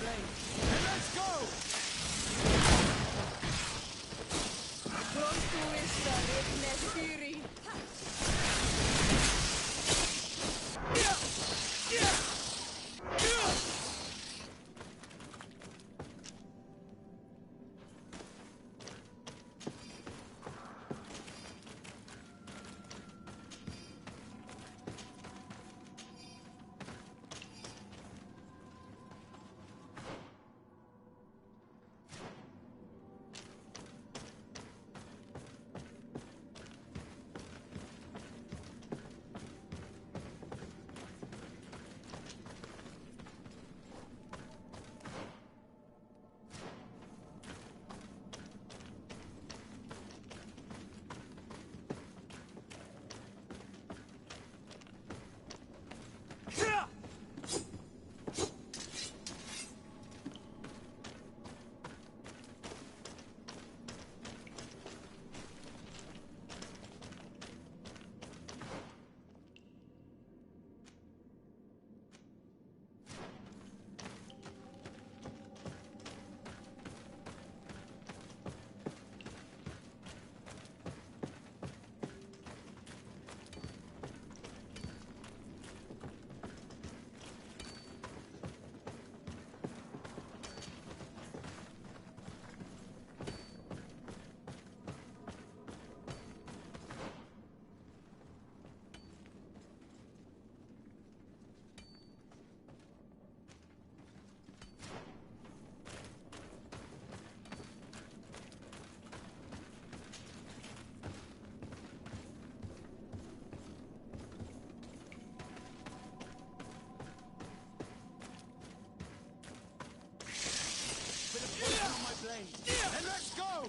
blade, and let's go! Pronto estarei nestiri. And let's go!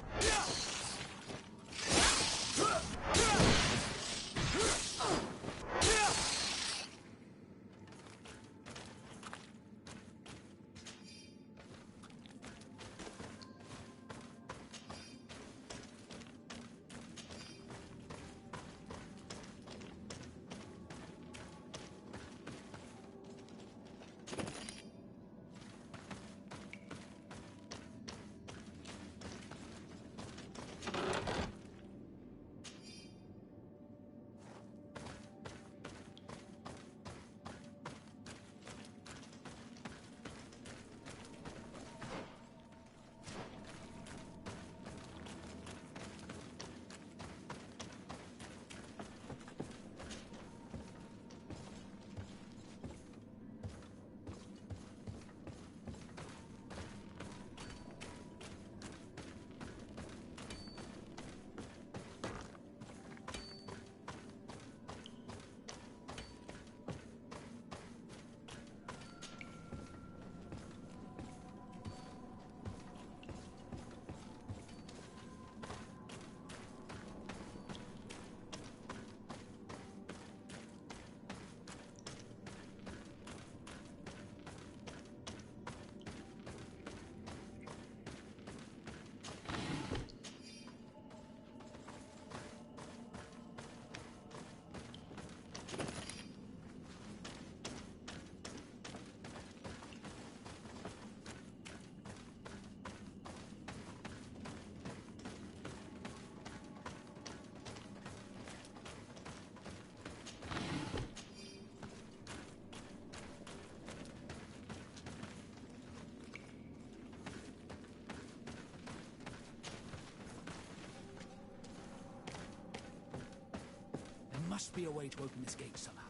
There must be a way to open this gate somehow.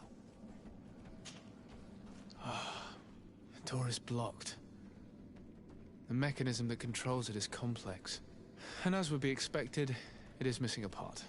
The door is blocked. The mechanism that controls it is complex. And as would be expected, it is missing a part.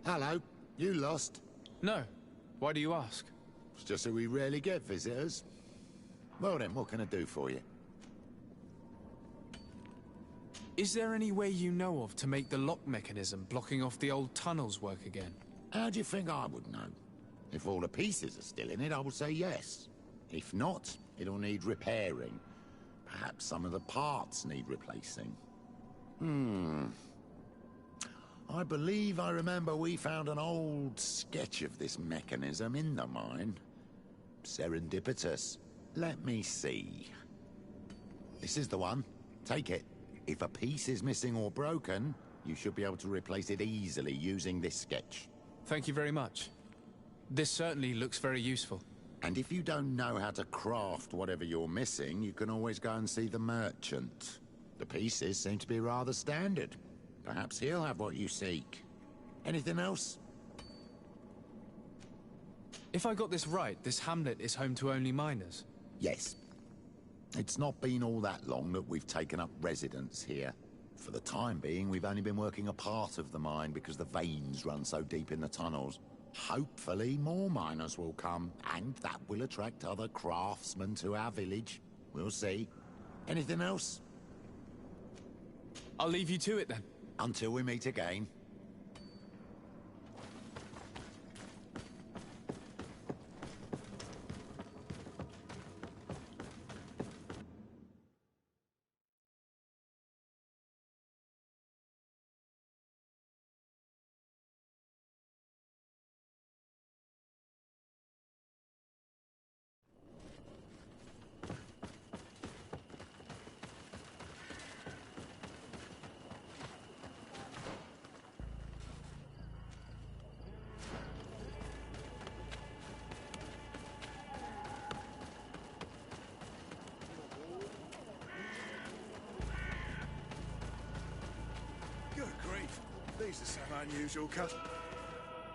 Hello. You lost? No. Why do you ask? It's just that we rarely get visitors. Well then, what can I do for you? Is there any way you know of to make the lock mechanism blocking off the old tunnels work again? How do you think I would know? If all the pieces are still in it, I would say yes. If not, it'll need repairing. Perhaps some of the parts need replacing. I believe I remember we found an old sketch of this mechanism in the mine. Serendipitous. Let me see. This is the one. Take it. If a piece is missing or broken, you should be able to replace it easily using this sketch. Thank you very much. This certainly looks very useful. And if you don't know how to craft whatever you're missing, you can always go and see the merchant. The pieces seem to be rather standard. Perhaps he'll have what you seek. Anything else? If I got this right, this hamlet is home to only miners. Yes. It's not been all that long that we've taken up residence here. For the time being, we've only been working a part of the mine because the veins run so deep in the tunnels. Hopefully more miners will come, and that will attract other craftsmen to our village. We'll see. Anything else? I'll leave you to it then. Until we meet again. Good grief. These are some unusual customs.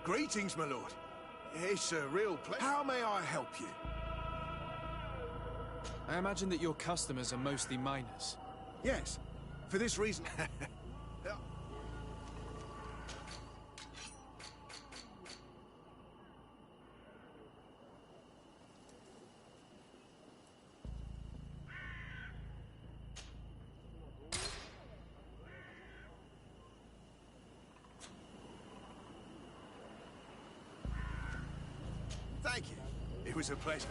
Greetings, my lord. It's a real pleasure. How may I help you? I imagine that your customers are mostly miners. Yes. For this reason... Thank you. It was a pleasure.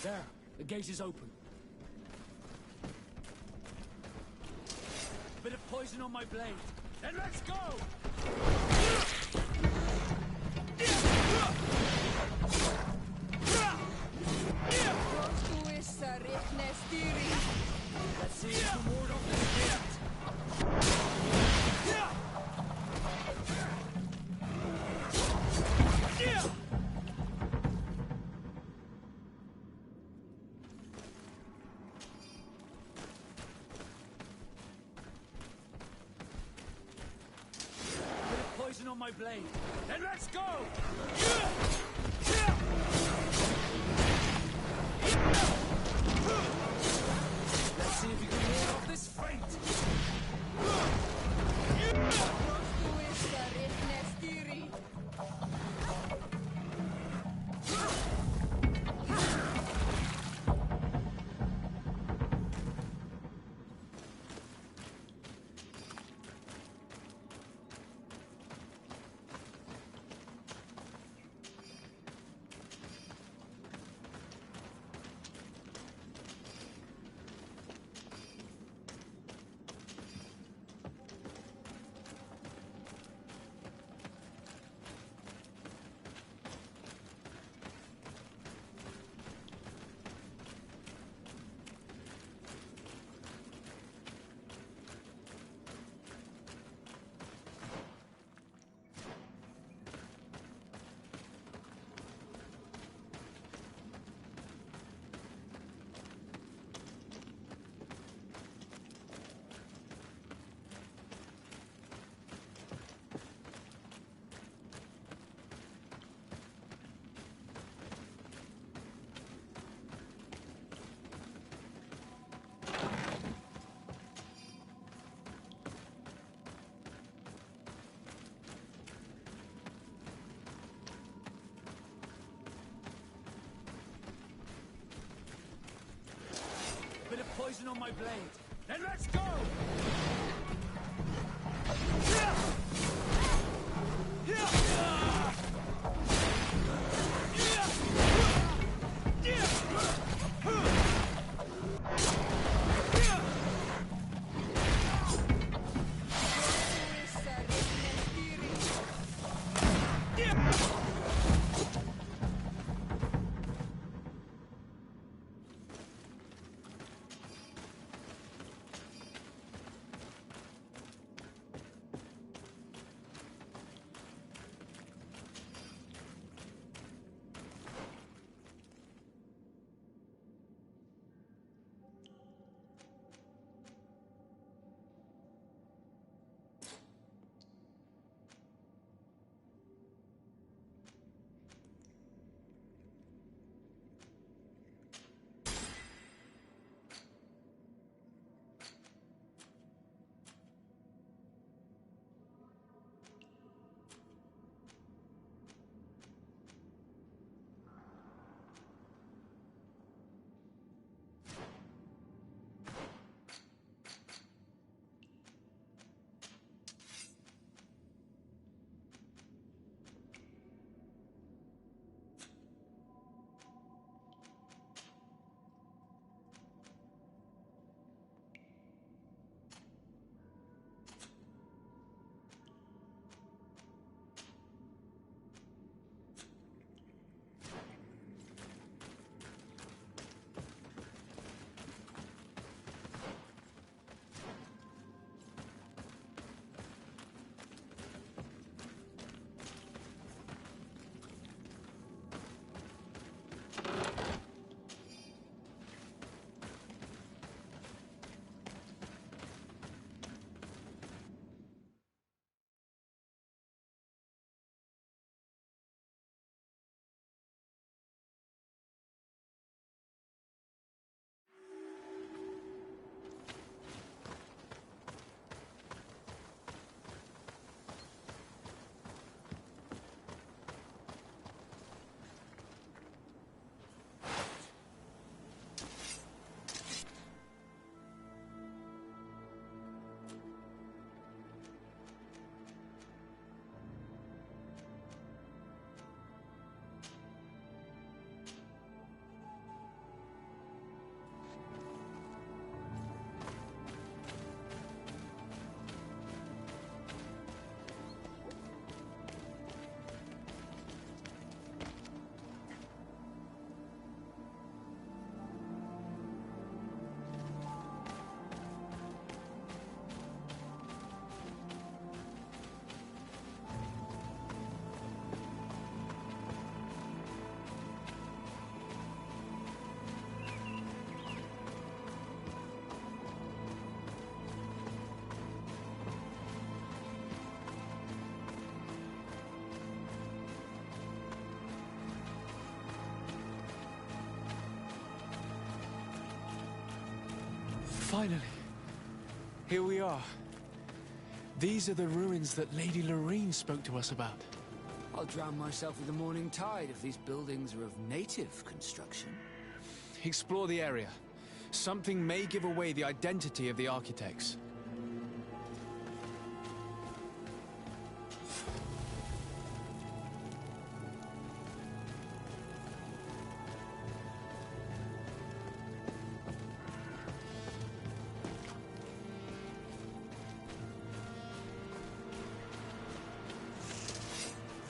There, the gate is open. Bit of poison on my blade. Then let's go! Let's see if you ward off this gate. Poison on my blade. Then let's go! Let's see if you can ward off this feint. poison on my blade. Then let's go! Finally. Here we are. These are the ruins that Lady Lorene spoke to us about. I'll drown myself with the morning tide if these buildings are of native construction. Explore the area. Something may give away the identity of the architects.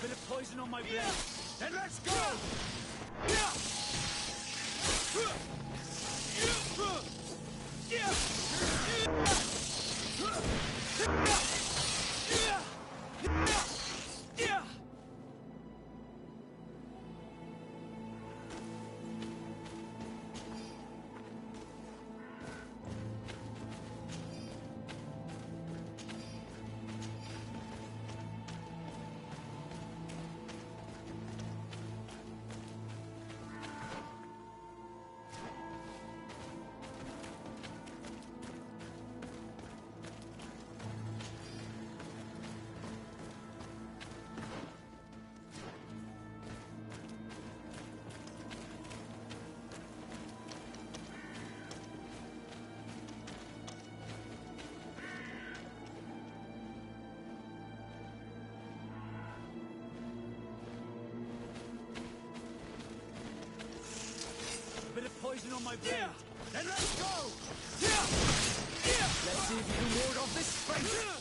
Bit of poison on my blade. Then let's go! poison on my blade. Then let's go! Let's see if you can ward off this space.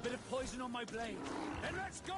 Bit of poison on my blade. Then let's go!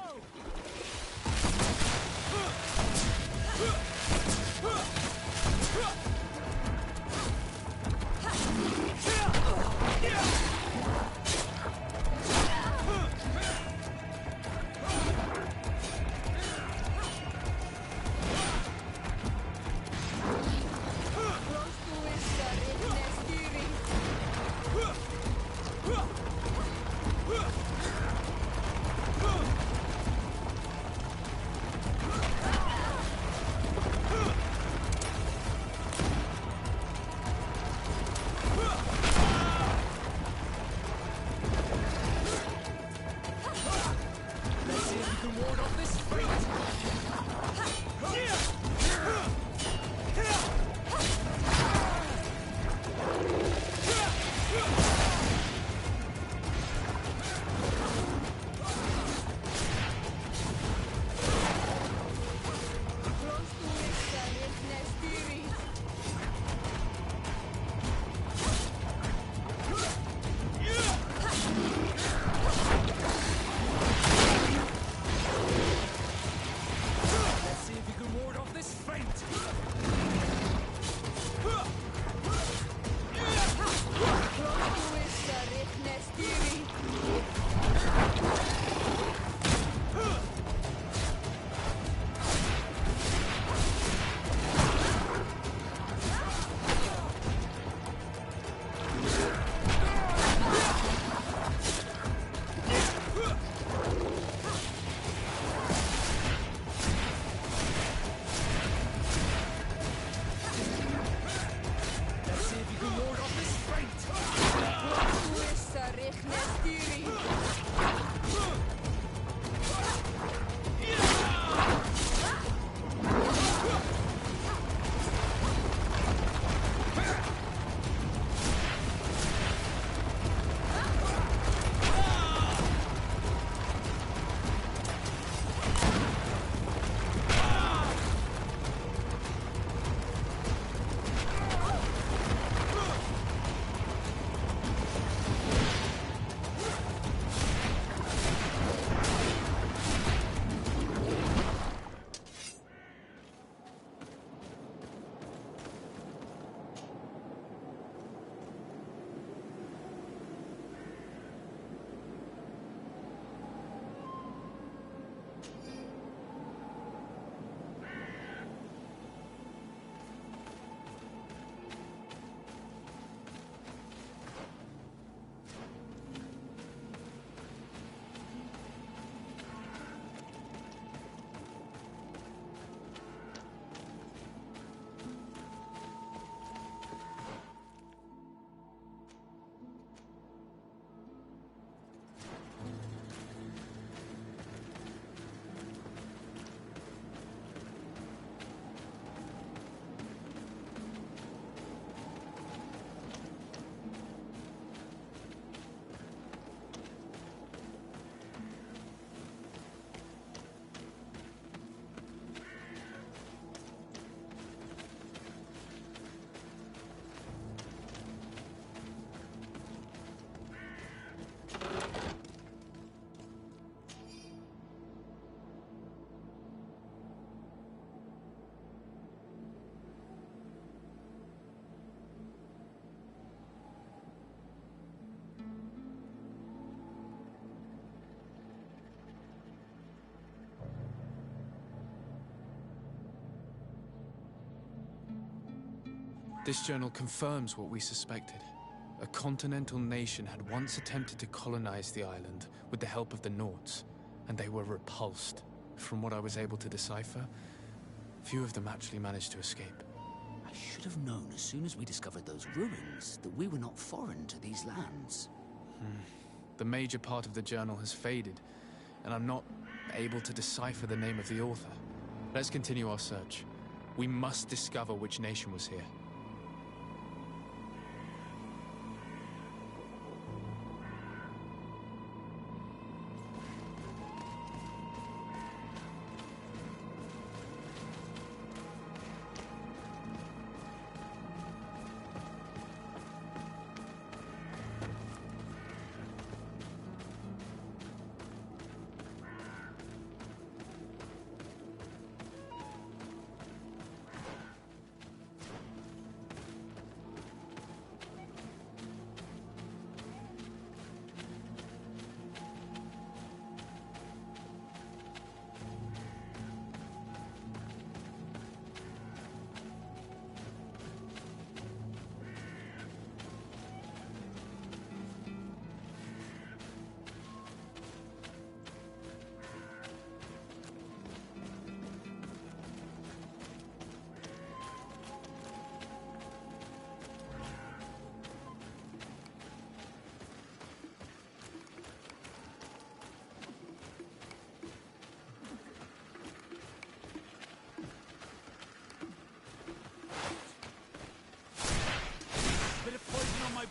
This journal confirms what we suspected. A continental nation had once attempted to colonize the island with the help of the Nords, and they were repulsed. From what I was able to decipher, few of them actually managed to escape. I should have known as soon as we discovered those ruins that we were not foreign to these lands. The major part of the journal has faded, and I'm not able to decipher the name of the author. Let's continue our search. We must discover which nation was here.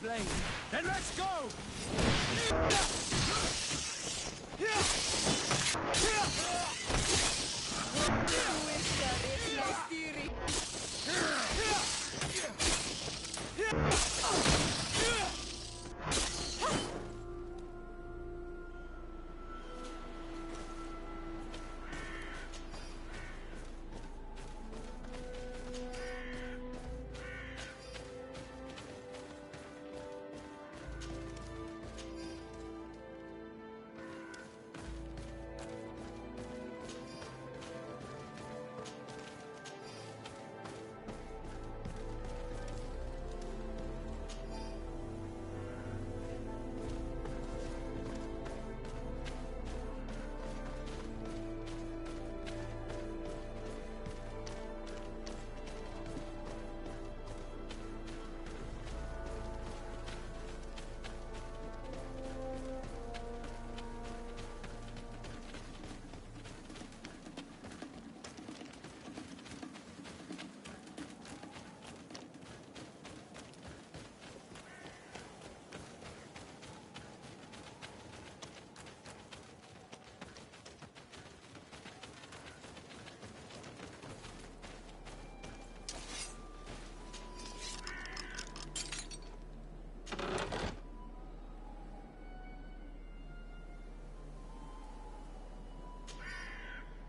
Blade. Then let's go!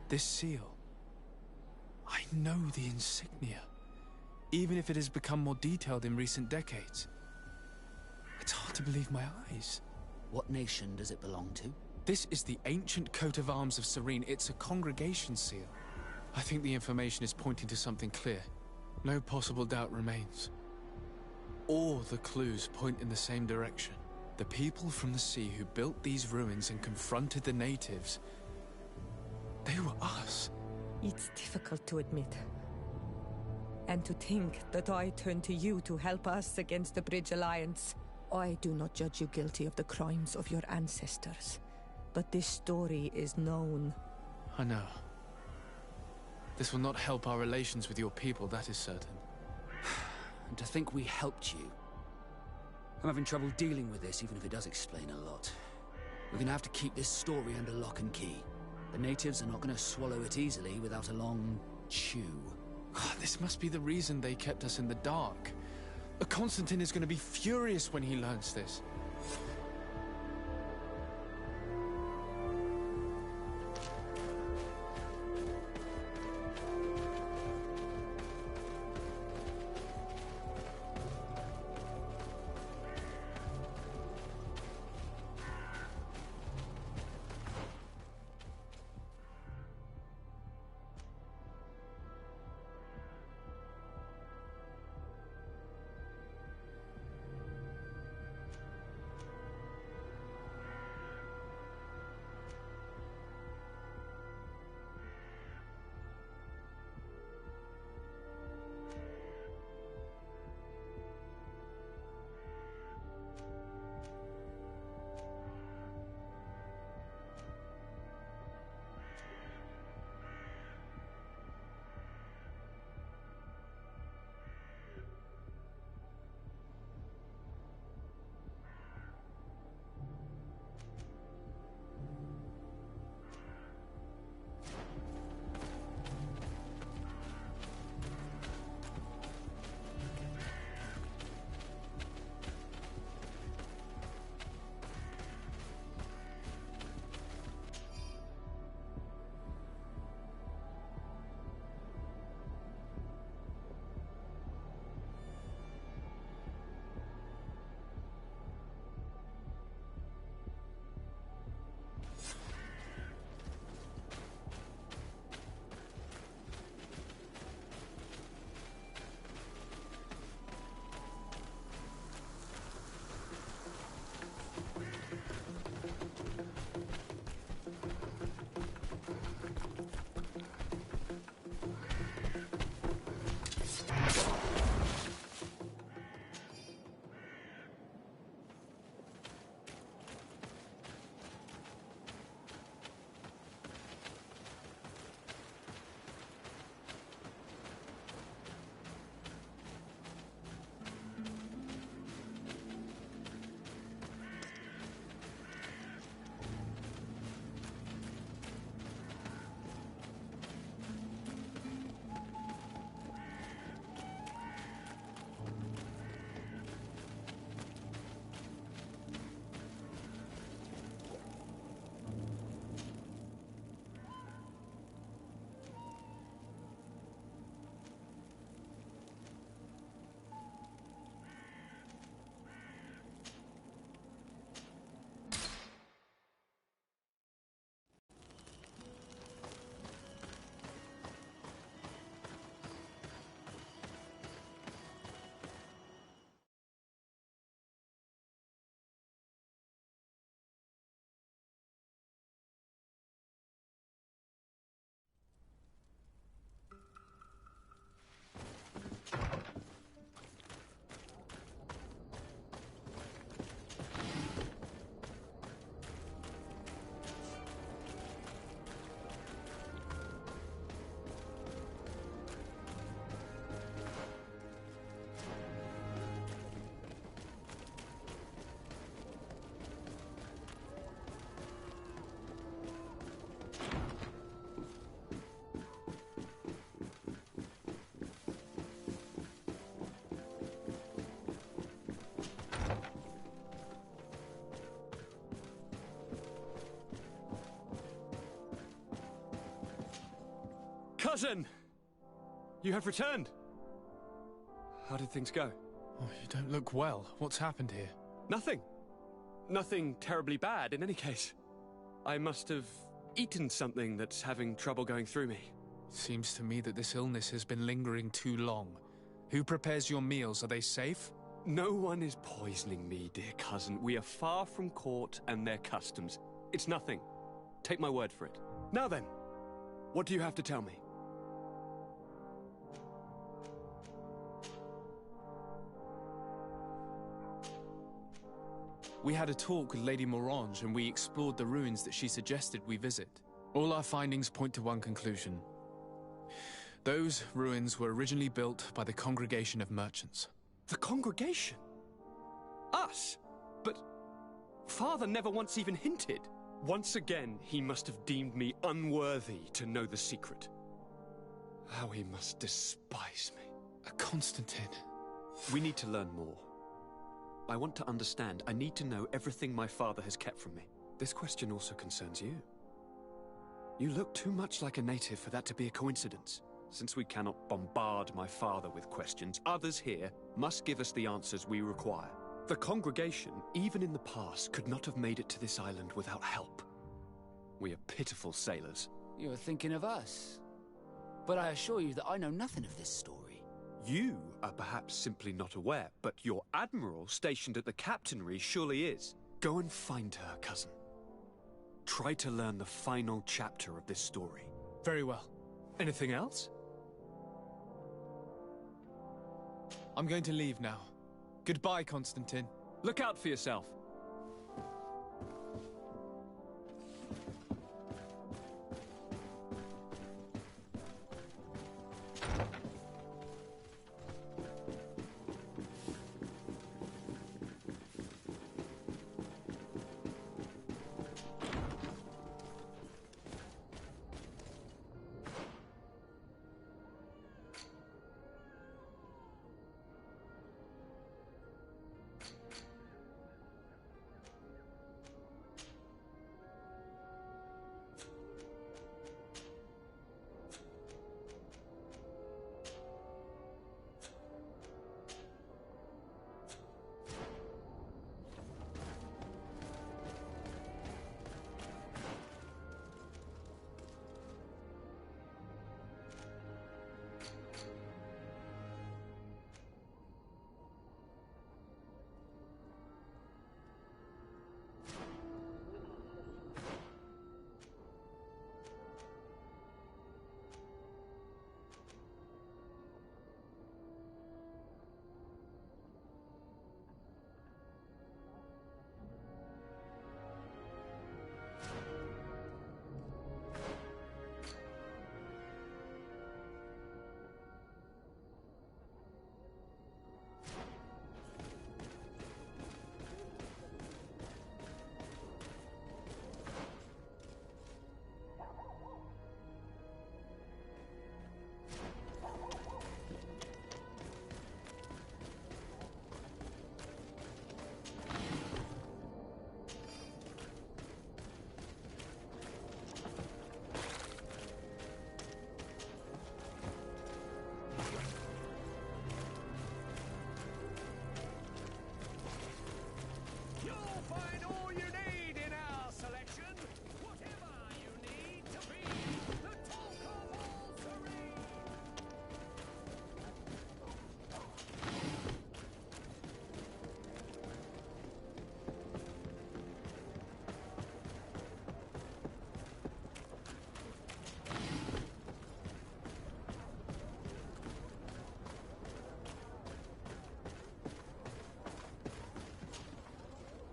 This seal. I know the insignia, even if it has become more detailed in recent decades. It's hard to believe my eyes. What nation does it belong to? This is the ancient coat of arms of Serene. It's a congregation seal. I think the information is pointing to something clear. No possible doubt remains. All the clues point in the same direction. The people from the sea who built these ruins and confronted the natives, they were us. It's difficult to admit. And to think that I turn to you to help us against the Bridge Alliance. I do not judge you guilty of the crimes of your ancestors. But this story is known. I know. This will not help our relations with your people, that is certain. And to think we helped you. I'm having trouble dealing with this, even if it does explain a lot. We're gonna have to keep this story under lock and key. The natives are not gonna swallow it easily without a long chew. This must be the reason they kept us in the dark. Constantine is gonna be furious when he learns this. Cousin! You have returned! How did things go? Oh, you don't look well. What's happened here? Nothing. Nothing terribly bad, in any case. I must have eaten something that's having trouble going through me. Seems to me that this illness has been lingering too long. Who prepares your meals? Are they safe? No one is poisoning me, dear cousin. We are far from court and their customs. It's nothing. Take my word for it. Now then, what do you have to tell me? We had a talk with Lady Morange and we explored the ruins that she suggested we visit. All our findings point to one conclusion. Those ruins were originally built by the Congregation of Merchants. The congregation? Us? But Father never once even hinted. Once again, he must have deemed me unworthy to know the secret. How he must despise me. Constantine. We need to learn more. I want to understand. I need to know everything my father has kept from me. This question also concerns you. You look too much like a native for that to be a coincidence. Since we cannot bombard my father with questions, others here must give us the answers we require. The congregation, even in the past, could not have made it to this island without help. We are pitiful sailors. You're thinking of us. But I assure you that I know nothing of this story. You are perhaps simply not aware, but your admiral stationed at the captainry surely is. Go and find her, cousin. Try to learn the final chapter of this story. Very well. Anything else? I'm going to leave now. Goodbye, Constantine. Look out for yourself.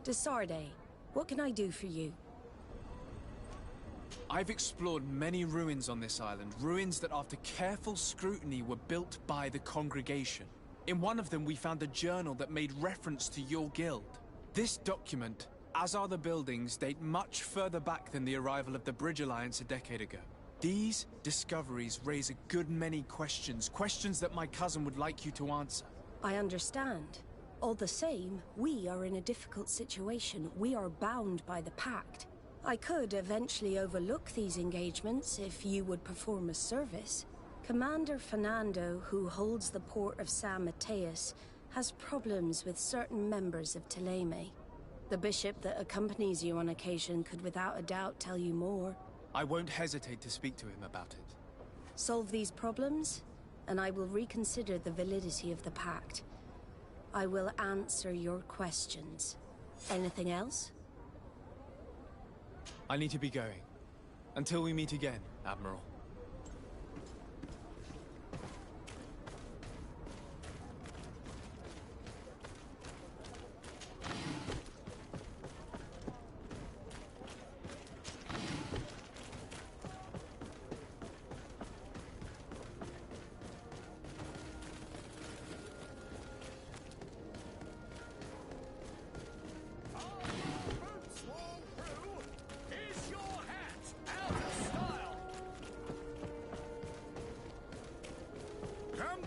Desarde, what can I do for you? I've explored many ruins on this island, ruins that after careful scrutiny were built by the congregation. In one of them we found a journal that made reference to your guild. This document, as are the buildings, date much further back than the arrival of the Bridge Alliance a decade ago. These discoveries raise a good many questions, questions that my cousin would like you to answer. I understand. All the same, we are in a difficult situation. We are bound by the pact. I could eventually overlook these engagements if you would perform a service. Commander Fernando, who holds the port of San Mateus, has problems with certain members of Teleme. The bishop that accompanies you on occasion could without a doubt tell you more. I won't hesitate to speak to him about it. Solve these problems, and I will reconsider the validity of the pact. I will answer your questions. Anything else? I need to be going. Until we meet again, Admiral.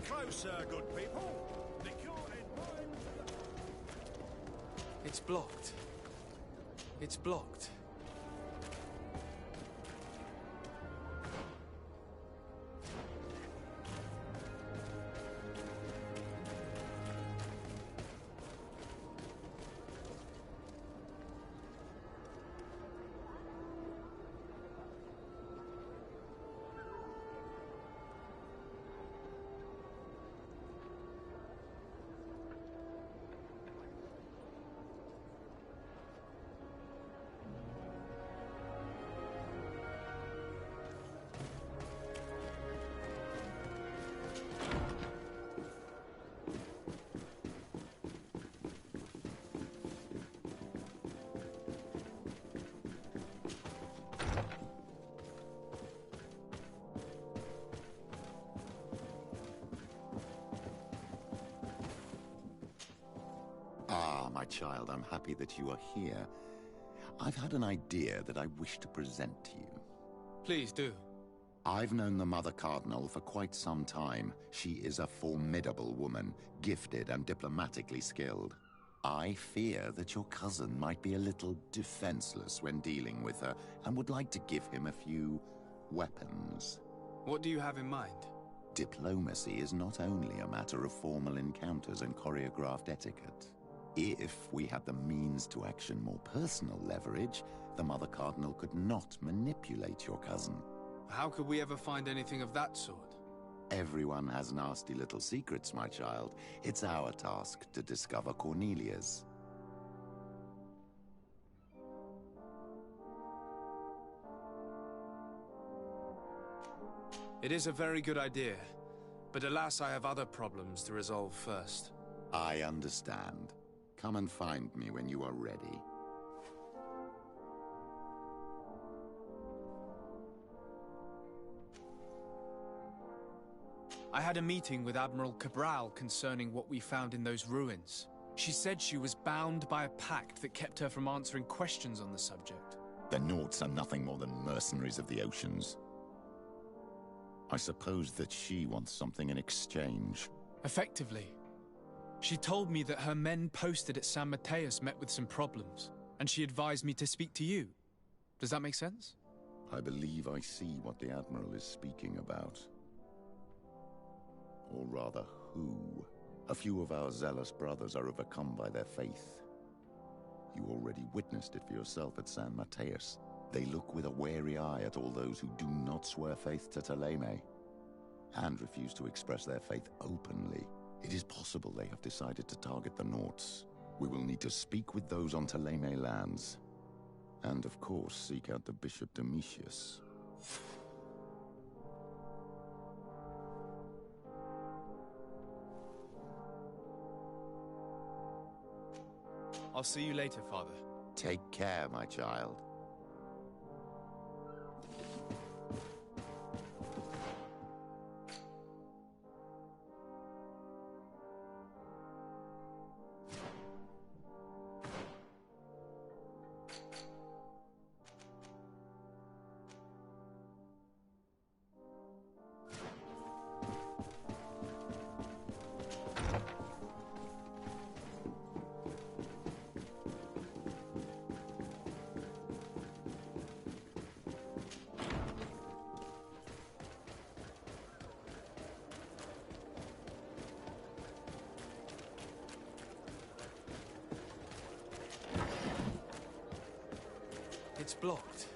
Closer, good people. It's blocked. It's blocked. My child, I'm happy that you are here. I've had an idea that I wish to present to you. Please do. I've known the Mother Cardinal for quite some time. She is a formidable woman, gifted and diplomatically skilled. I fear that your cousin might be a little defenseless when dealing with her, and would like to give him a few weapons. What do you have in mind? Diplomacy is not only a matter of formal encounters and choreographed etiquette. If we had the means to action more personal leverage, the Mother Cardinal could not manipulate your cousin. How could we ever find anything of that sort? Everyone has nasty little secrets, my child. It's our task to discover Cornelia's. It is a very good idea, but alas, I have other problems to resolve first. I understand. Come and find me when you are ready. I had a meeting with Admiral Cabral concerning what we found in those ruins. She said she was bound by a pact that kept her from answering questions on the subject. The Nauts are nothing more than mercenaries of the oceans. I suppose that she wants something in exchange. Effectively. She told me that her men posted at San Mateus met with some problems, and she advised me to speak to you. Does that make sense? I believe I see what the Admiral is speaking about. Or rather, who. A few of our zealous brothers are overcome by their faith. You already witnessed it for yourself at San Mateus. They look with a wary eye at all those who do not swear faith to Teleme, and refuse to express their faith openly. It is possible they have decided to target the Nauts. We will need to speak with those on Teleme lands. And of course, seek out the Bishop Domitius. I'll see you later, Father. Take care, my child. It's blocked.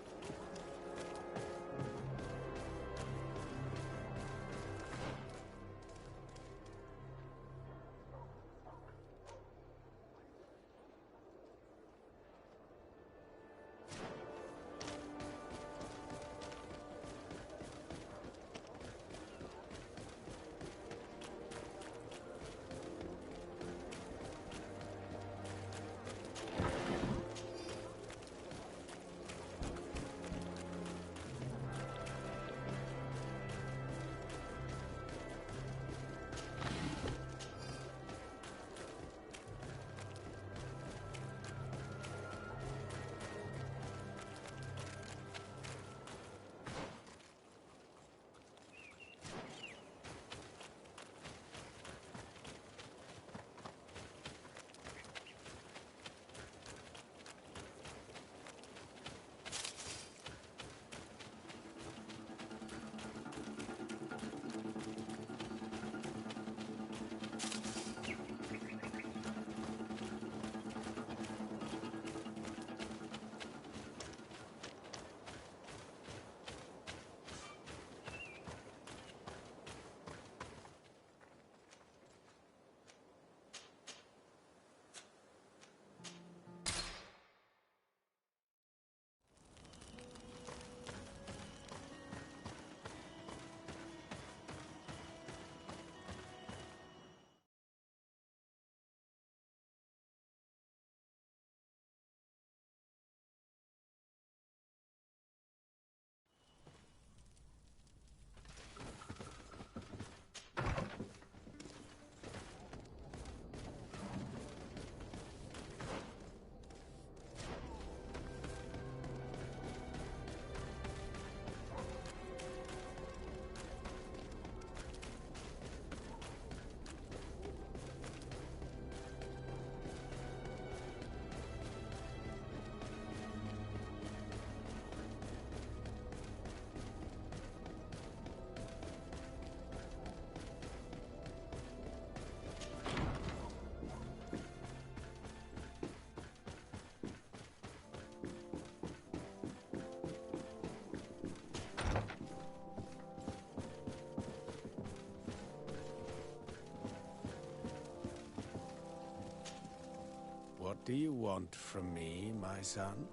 What do you want from me, my son?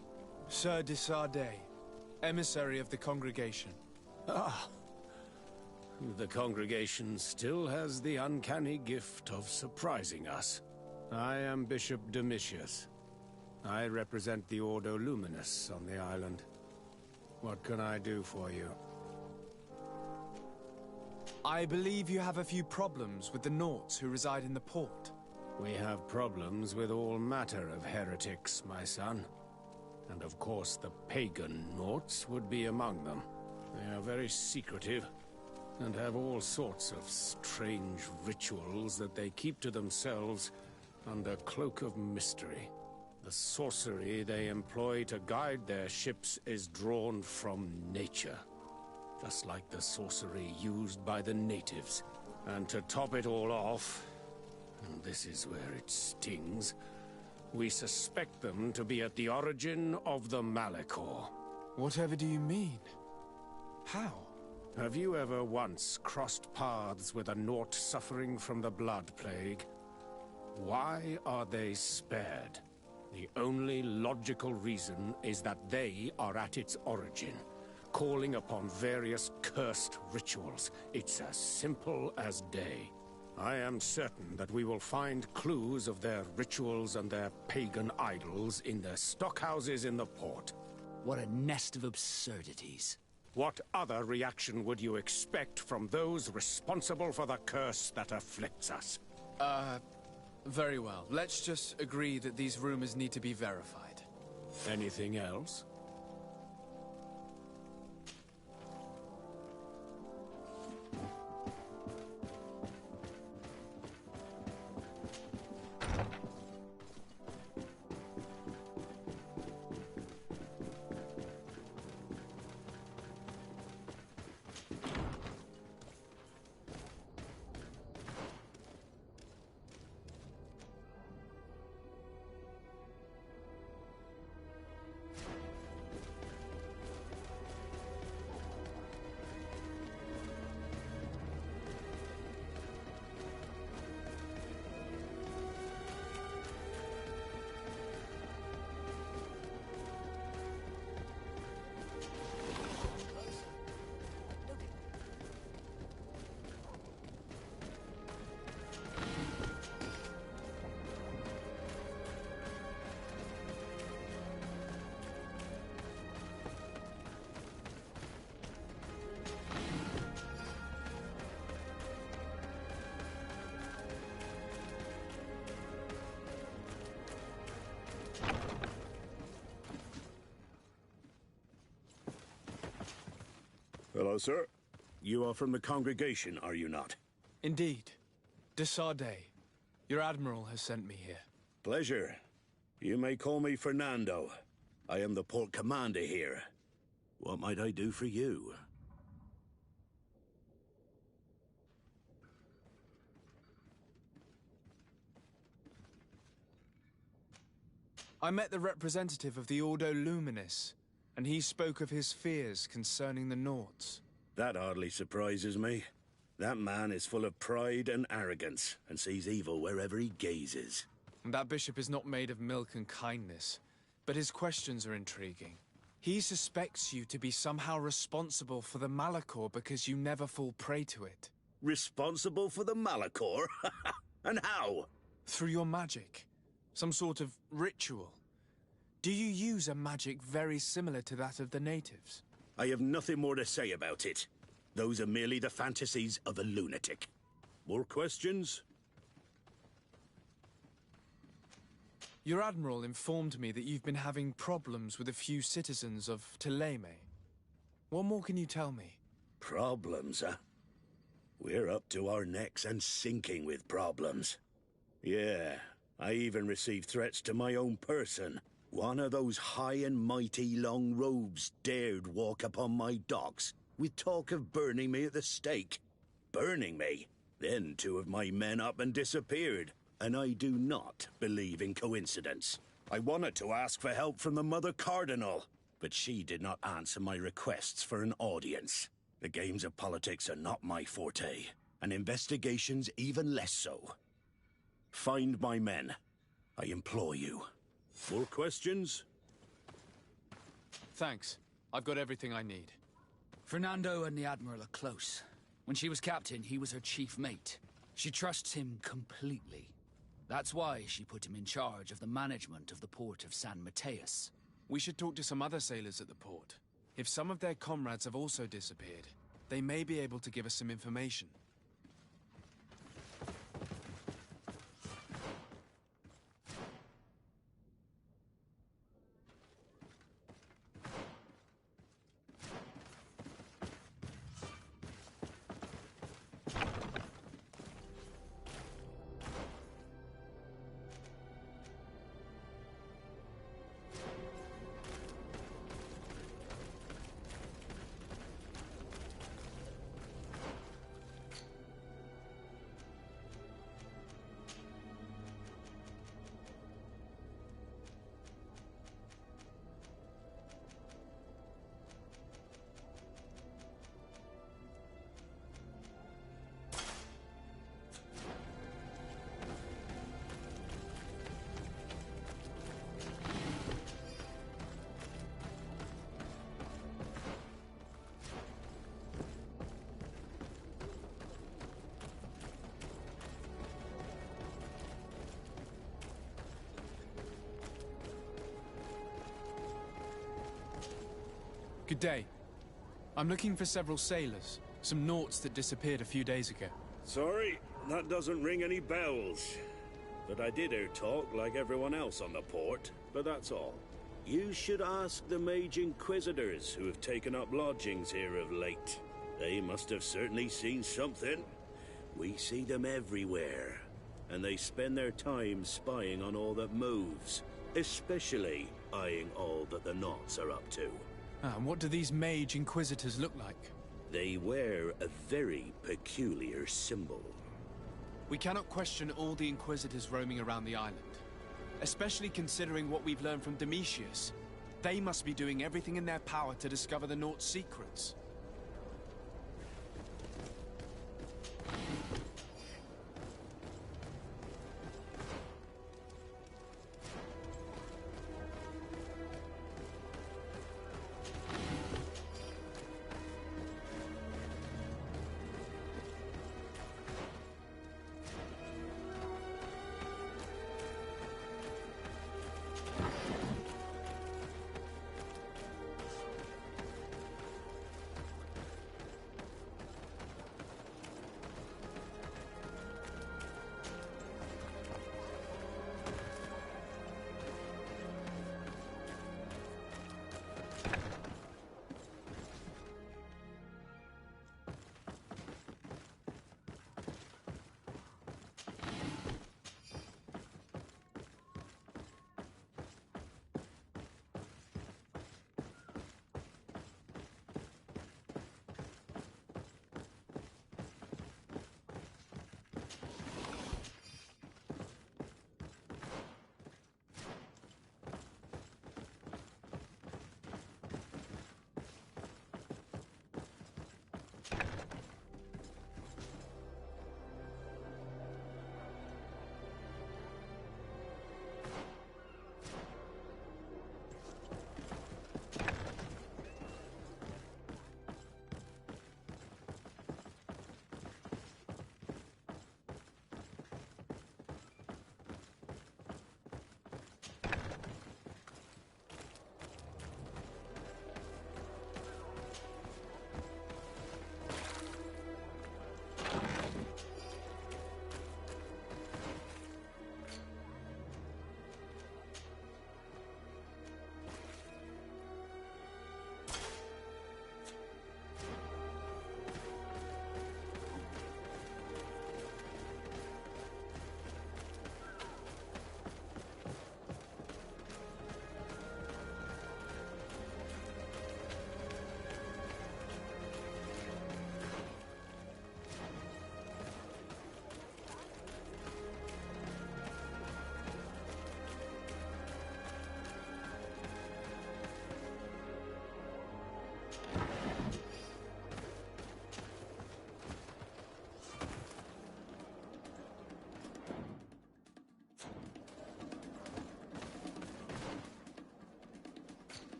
Sir de Sardet, emissary of the congregation. Ah, the congregation still has the uncanny gift of surprising us. I am Bishop Domitius. I represent the Ordo Luminous on the island. What can I do for you? I believe you have a few problems with the Nauts who reside in the port. We have problems with all matter of heretics, my son. And of course the pagan Nauts would be among them. They are very secretive, and have all sorts of strange rituals that they keep to themselves under cloak of mystery. The sorcery they employ to guide their ships is drawn from nature, just like the sorcery used by the natives. And to top it all off, and this is where it stings, we suspect them to be at the origin of the Malachor. Whatever do you mean? How? Have you ever once crossed paths with a Naut suffering from the Blood Plague? Why are they spared? The only logical reason is that they are at its origin, calling upon various cursed rituals. It's as simple as day. I am certain that we will find clues of their rituals and their pagan idols in their stockhouses in the port. What a nest of absurdities. What other reaction would you expect from those responsible for the curse that afflicts us? Very well. Let's just agree that these rumors need to be verified. Anything else? Hello, sir. You are from the congregation, are you not? Indeed. De Sardet. Your admiral has sent me here. Pleasure. You may call me Fernando. I am the port commander here. What might I do for you? I met the representative of the Ordo Luminis, and he spoke of his fears concerning the Nauts. That hardly surprises me. That man is full of pride and arrogance, and sees evil wherever he gazes. And that bishop is not made of milk and kindness, but his questions are intriguing. He suspects you to be somehow responsible for the Malachor because you never fall prey to it. Responsible for the Malachor? And how? Through your magic. Some sort of ritual. Do you use a magic very similar to that of the natives? I have nothing more to say about it. Those are merely the fantasies of a lunatic. More questions? Your admiral informed me that you've been having problems with a few citizens of Thélème. What more can you tell me? Problems, huh? We're up to our necks and sinking with problems. Yeah, I even received threats to my own person. One of those high and mighty long robes dared walk upon my docks with talk of burning me at the stake. Burning me? Then two of my men up and disappeared. And I do not believe in coincidence. I wanted to ask for help from the Mother Cardinal, but she did not answer my requests for an audience. The games of politics are not my forte, and investigations even less so. Find my men. I implore you. More questions? Thanks. I've got everything I need. Fernando and the Admiral are close. When she was captain, he was her chief mate. She trusts him completely. That's why she put him in charge of the management of the port of San Mateus. We should talk to some other sailors at the port. If some of their comrades have also disappeared, they may be able to give us some information. Good day. I'm looking for several sailors. Some Nauts that disappeared a few days ago. Sorry, that doesn't ring any bells. But I did hear talk like everyone else on the port, but that's all. You should ask the Mage Inquisitors who have taken up lodgings here of late. They must have certainly seen something. We see them everywhere, and they spend their time spying on all that moves, especially eyeing all that the Nauts are up to. And what do these Mage Inquisitors look like? They wear a very peculiar symbol. We cannot question all the Inquisitors roaming around the island. Especially considering what we've learned from Domitius. They must be doing everything in their power to discover the Nauts' secrets.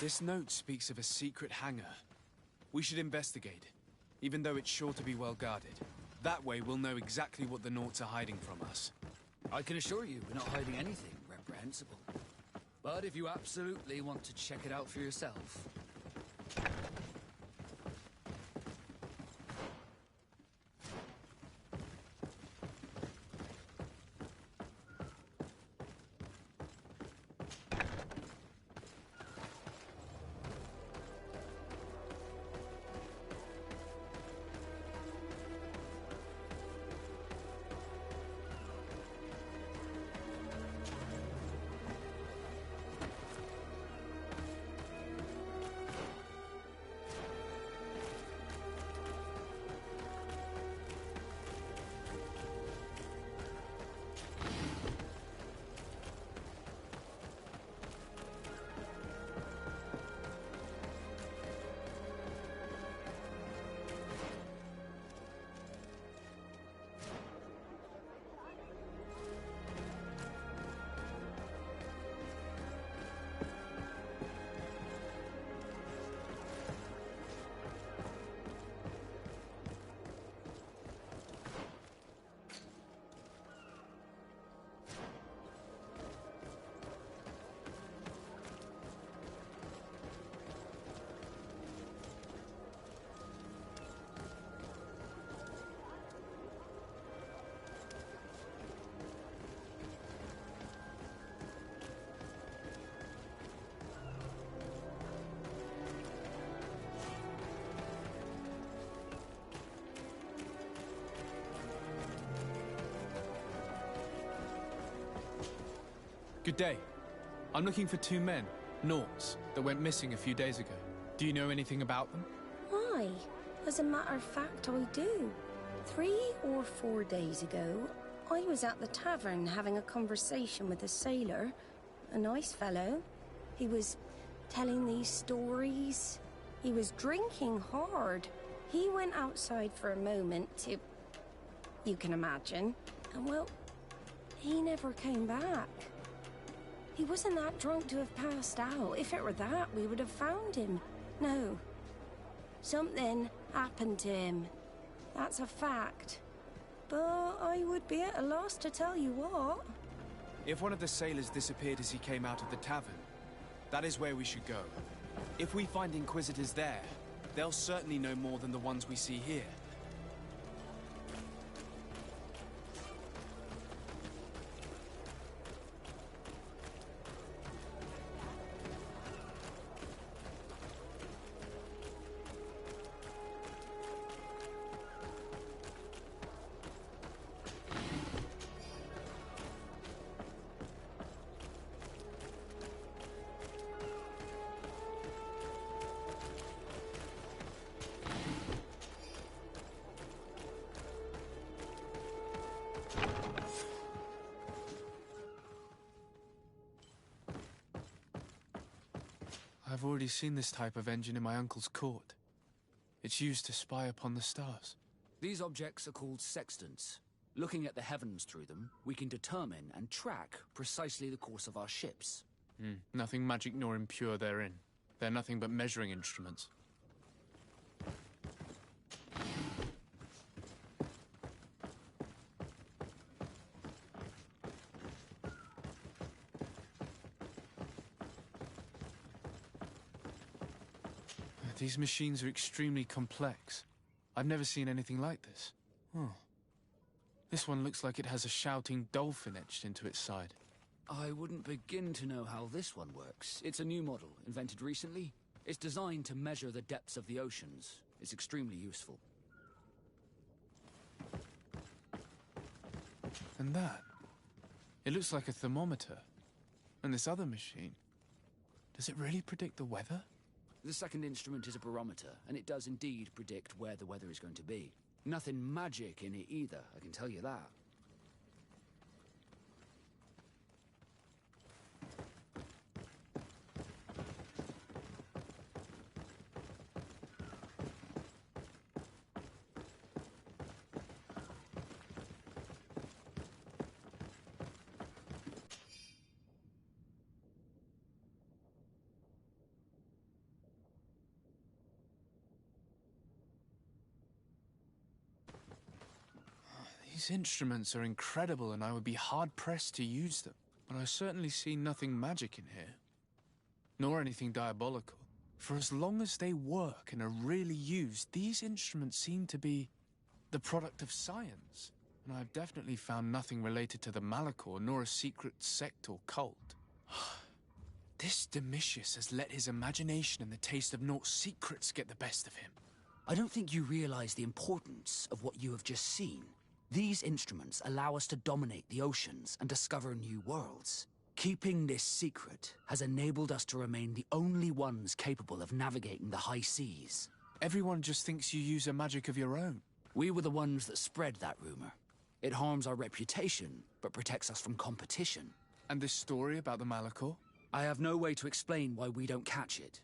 This note speaks of a secret hangar. We should investigate, even though it's sure to be well guarded. That way we'll know exactly what the Nauts are hiding from us. I can assure you we're not hiding anything reprehensible. But if you absolutely want to check it out for yourself... Good day. I'm looking for two men, Nauts, that went missing a few days ago. Do you know anything about them? Why? As a matter of fact, I do. 3 or 4 days ago, I was at the tavern having a conversation with a sailor. A nice fellow. He was telling these stories. He was drinking hard. He went outside for a moment to... you can imagine. And well, he never came back. He wasn't that drunk to have passed out. If it were that, we would have found him. No. Something happened to him. That's a fact. But I would be at a loss to tell you what. If one of the sailors disappeared as he came out of the tavern, that is where we should go. If we find Inquisitors there, they'll certainly know more than the ones we see here. I've already seen this type of engine in my uncle's court. It's used to spy upon the stars. These objects are called sextants. Looking at the heavens through them, we can determine and track precisely the course of our ships. Nothing magic nor impure therein. They're nothing but measuring instruments. These machines are extremely complex. I've never seen anything like this. Oh. This one looks like it has a shouting dolphin etched into its side. I wouldn't begin to know how this one works. It's a new model, invented recently. It's designed to measure the depths of the oceans. It's extremely useful. And that? It looks like a thermometer. And this other machine, does it really predict the weather? The second instrument is a barometer, and it does indeed predict where the weather is going to be. Nothing magic in it either, I can tell you that. These instruments are incredible and I would be hard-pressed to use them. But I certainly see nothing magic in here. Nor anything diabolical. For as long as they work and are really used, these instruments seem to be the product of science. And I've definitely found nothing related to the Malachor, nor a secret sect or cult. This Domitius has let his imagination and the taste of Naught's secrets get the best of him. I don't think you realize the importance of what you have just seen. These instruments allow us to dominate the oceans and discover new worlds. Keeping this secret has enabled us to remain the only ones capable of navigating the high seas. Everyone just thinks you use a magic of your own. We were the ones that spread that rumor. It harms our reputation, but protects us from competition. And this story about the Malachor? I have no way to explain why we don't catch it,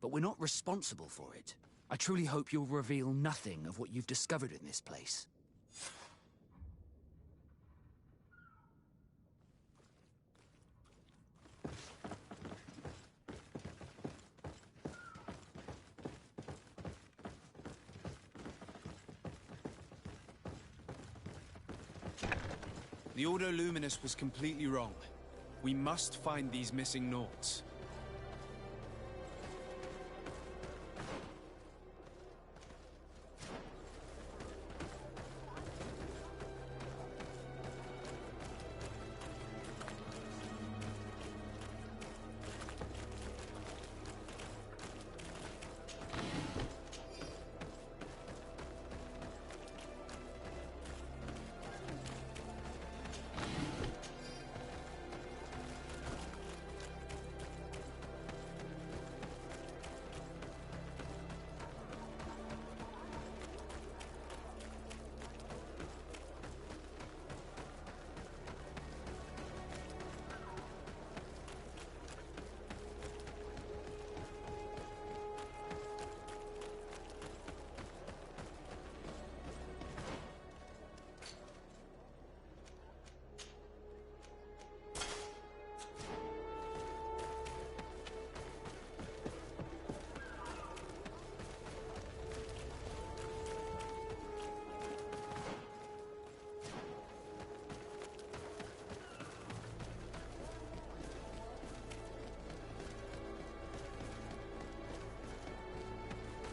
but we're not responsible for it. I truly hope you'll reveal nothing of what you've discovered in this place. The Ordo Luminous was completely wrong. We must find these missing Naughts.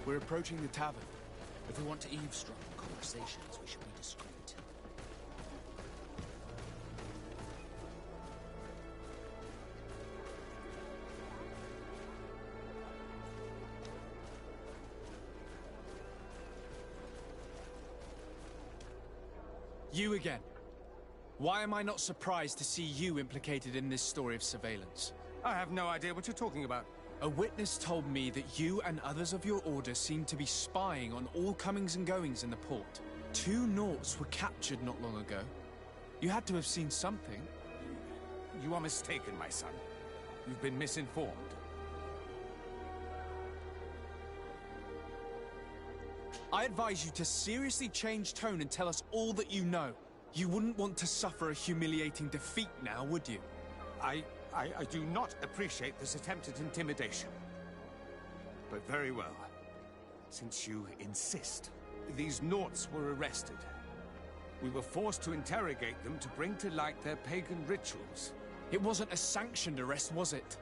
We're approaching the tavern. If we want to eavesdrop on conversations, we should be discreet. You again. Why am I not surprised to see you implicated in this story of surveillance? I have no idea what you're talking about. A witness told me that you and others of your order seemed to be spying on all comings and goings in the port. 2 Naughts were captured not long ago. You had to have seen something. You are mistaken, my son. You've been misinformed. I advise you to seriously change tone and tell us all that you know. You wouldn't want to suffer a humiliating defeat now, would you? I do not appreciate this attempt at intimidation. But very well. Since you insist, these Naughts were arrested. We were forced to interrogate them to bring to light their pagan rituals. It wasn't a sanctioned arrest, was it?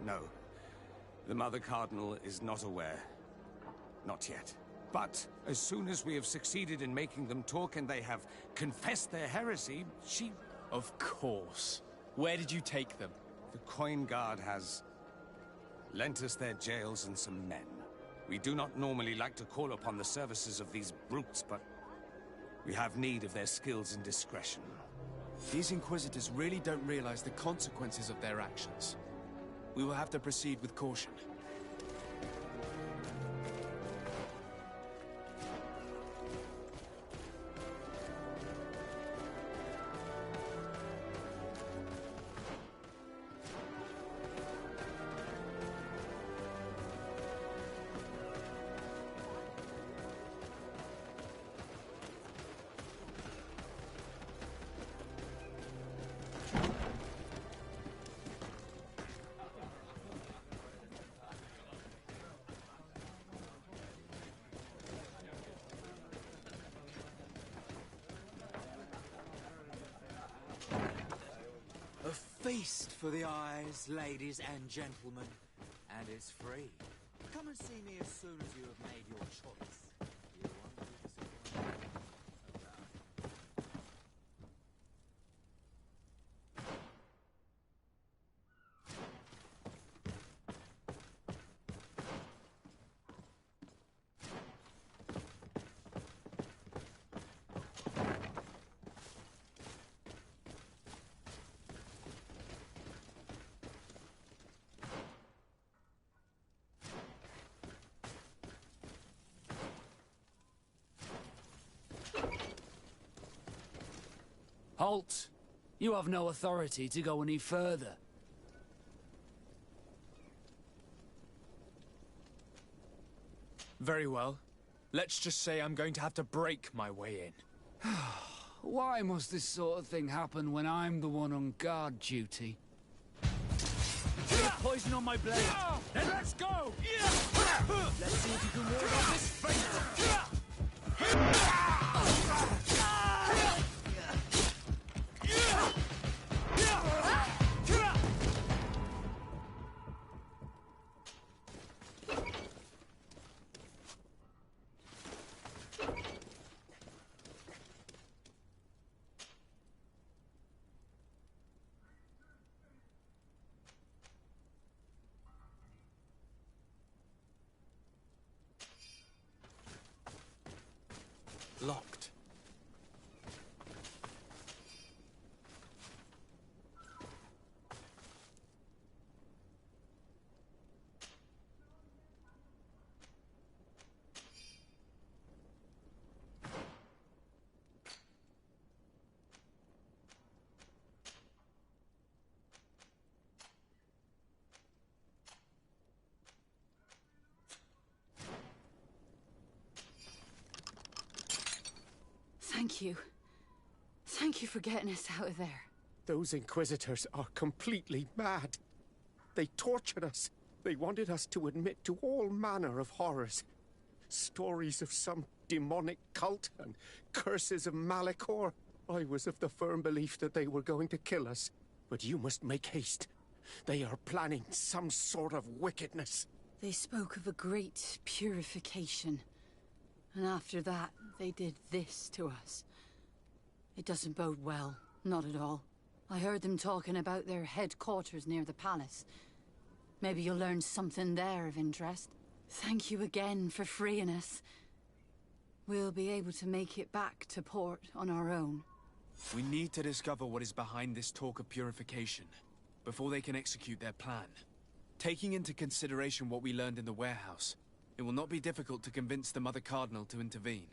No. The Mother Cardinal is not aware. Not yet. But as soon as we have succeeded in making them talk and they have confessed their heresy, she... Of course. Where did you take them? The Coin Guard has lent us their jails and some men. We do not normally like to call upon the services of these brutes, but we have need of their skills and discretion. These Inquisitors really don't realize the consequences of their actions. We will have to proceed with caution. feast for the eyes, ladies and gentlemen, and it's free. Come and see me as soon as you have made your choice. You won't be disappointed. Halt! You have no authority to go any further. Very well. Let's just say I'm going to have to break my way in. Why must this sort of thing happen when I'm the one on guard duty? There's poison on my blade. Then let's go! Let's see if you can ward off this fate! Locked. Thank you. Thank you for getting us out of there. Those Inquisitors are completely mad. They tortured us. They wanted us to admit to all manner of horrors. Stories of some demonic cult and curses of Malachor. I was of the firm belief that they were going to kill us. But you must make haste. They are planning some sort of wickedness. They spoke of a great purification. And after that, they did this to us. It doesn't bode well. Not at all. I heard them talking about their headquarters near the palace. Maybe you'll learn something there of interest. Thank you again for freeing us. We'll be able to make it back to port on our own. We need to discover what is behind this talk of purification, before they can execute their plan. Taking into consideration what we learned in the warehouse, it will not be difficult to convince the Mother Cardinal to intervene.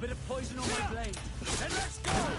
bit of poison on my blade. Then let's go!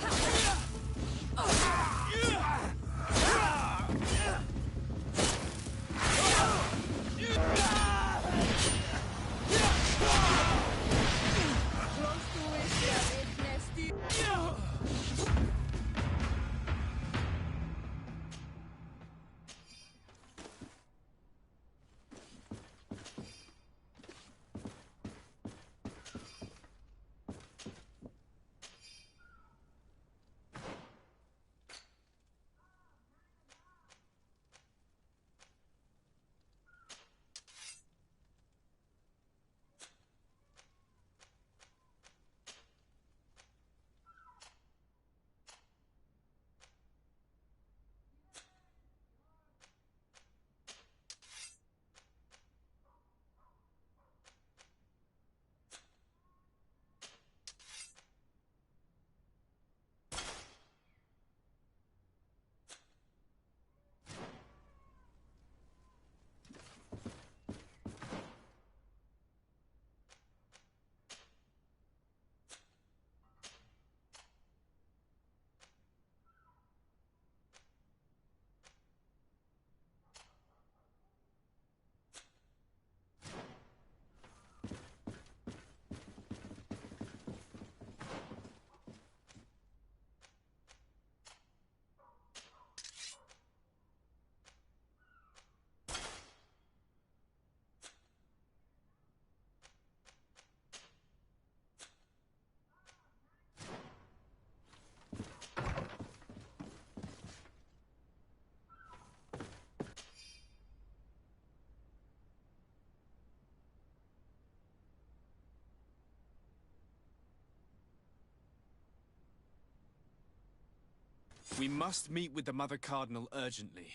We must meet with the Mother Cardinal urgently.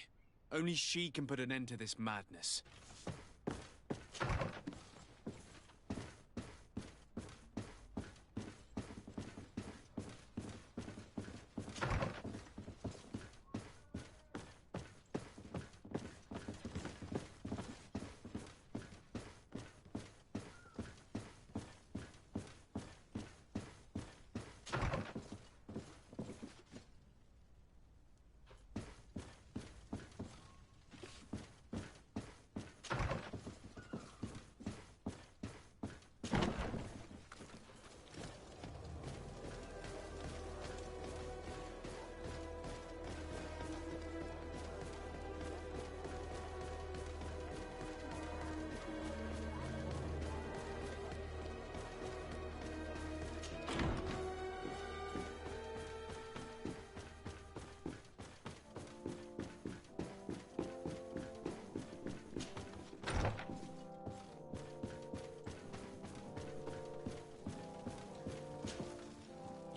Only she can put an end to this madness.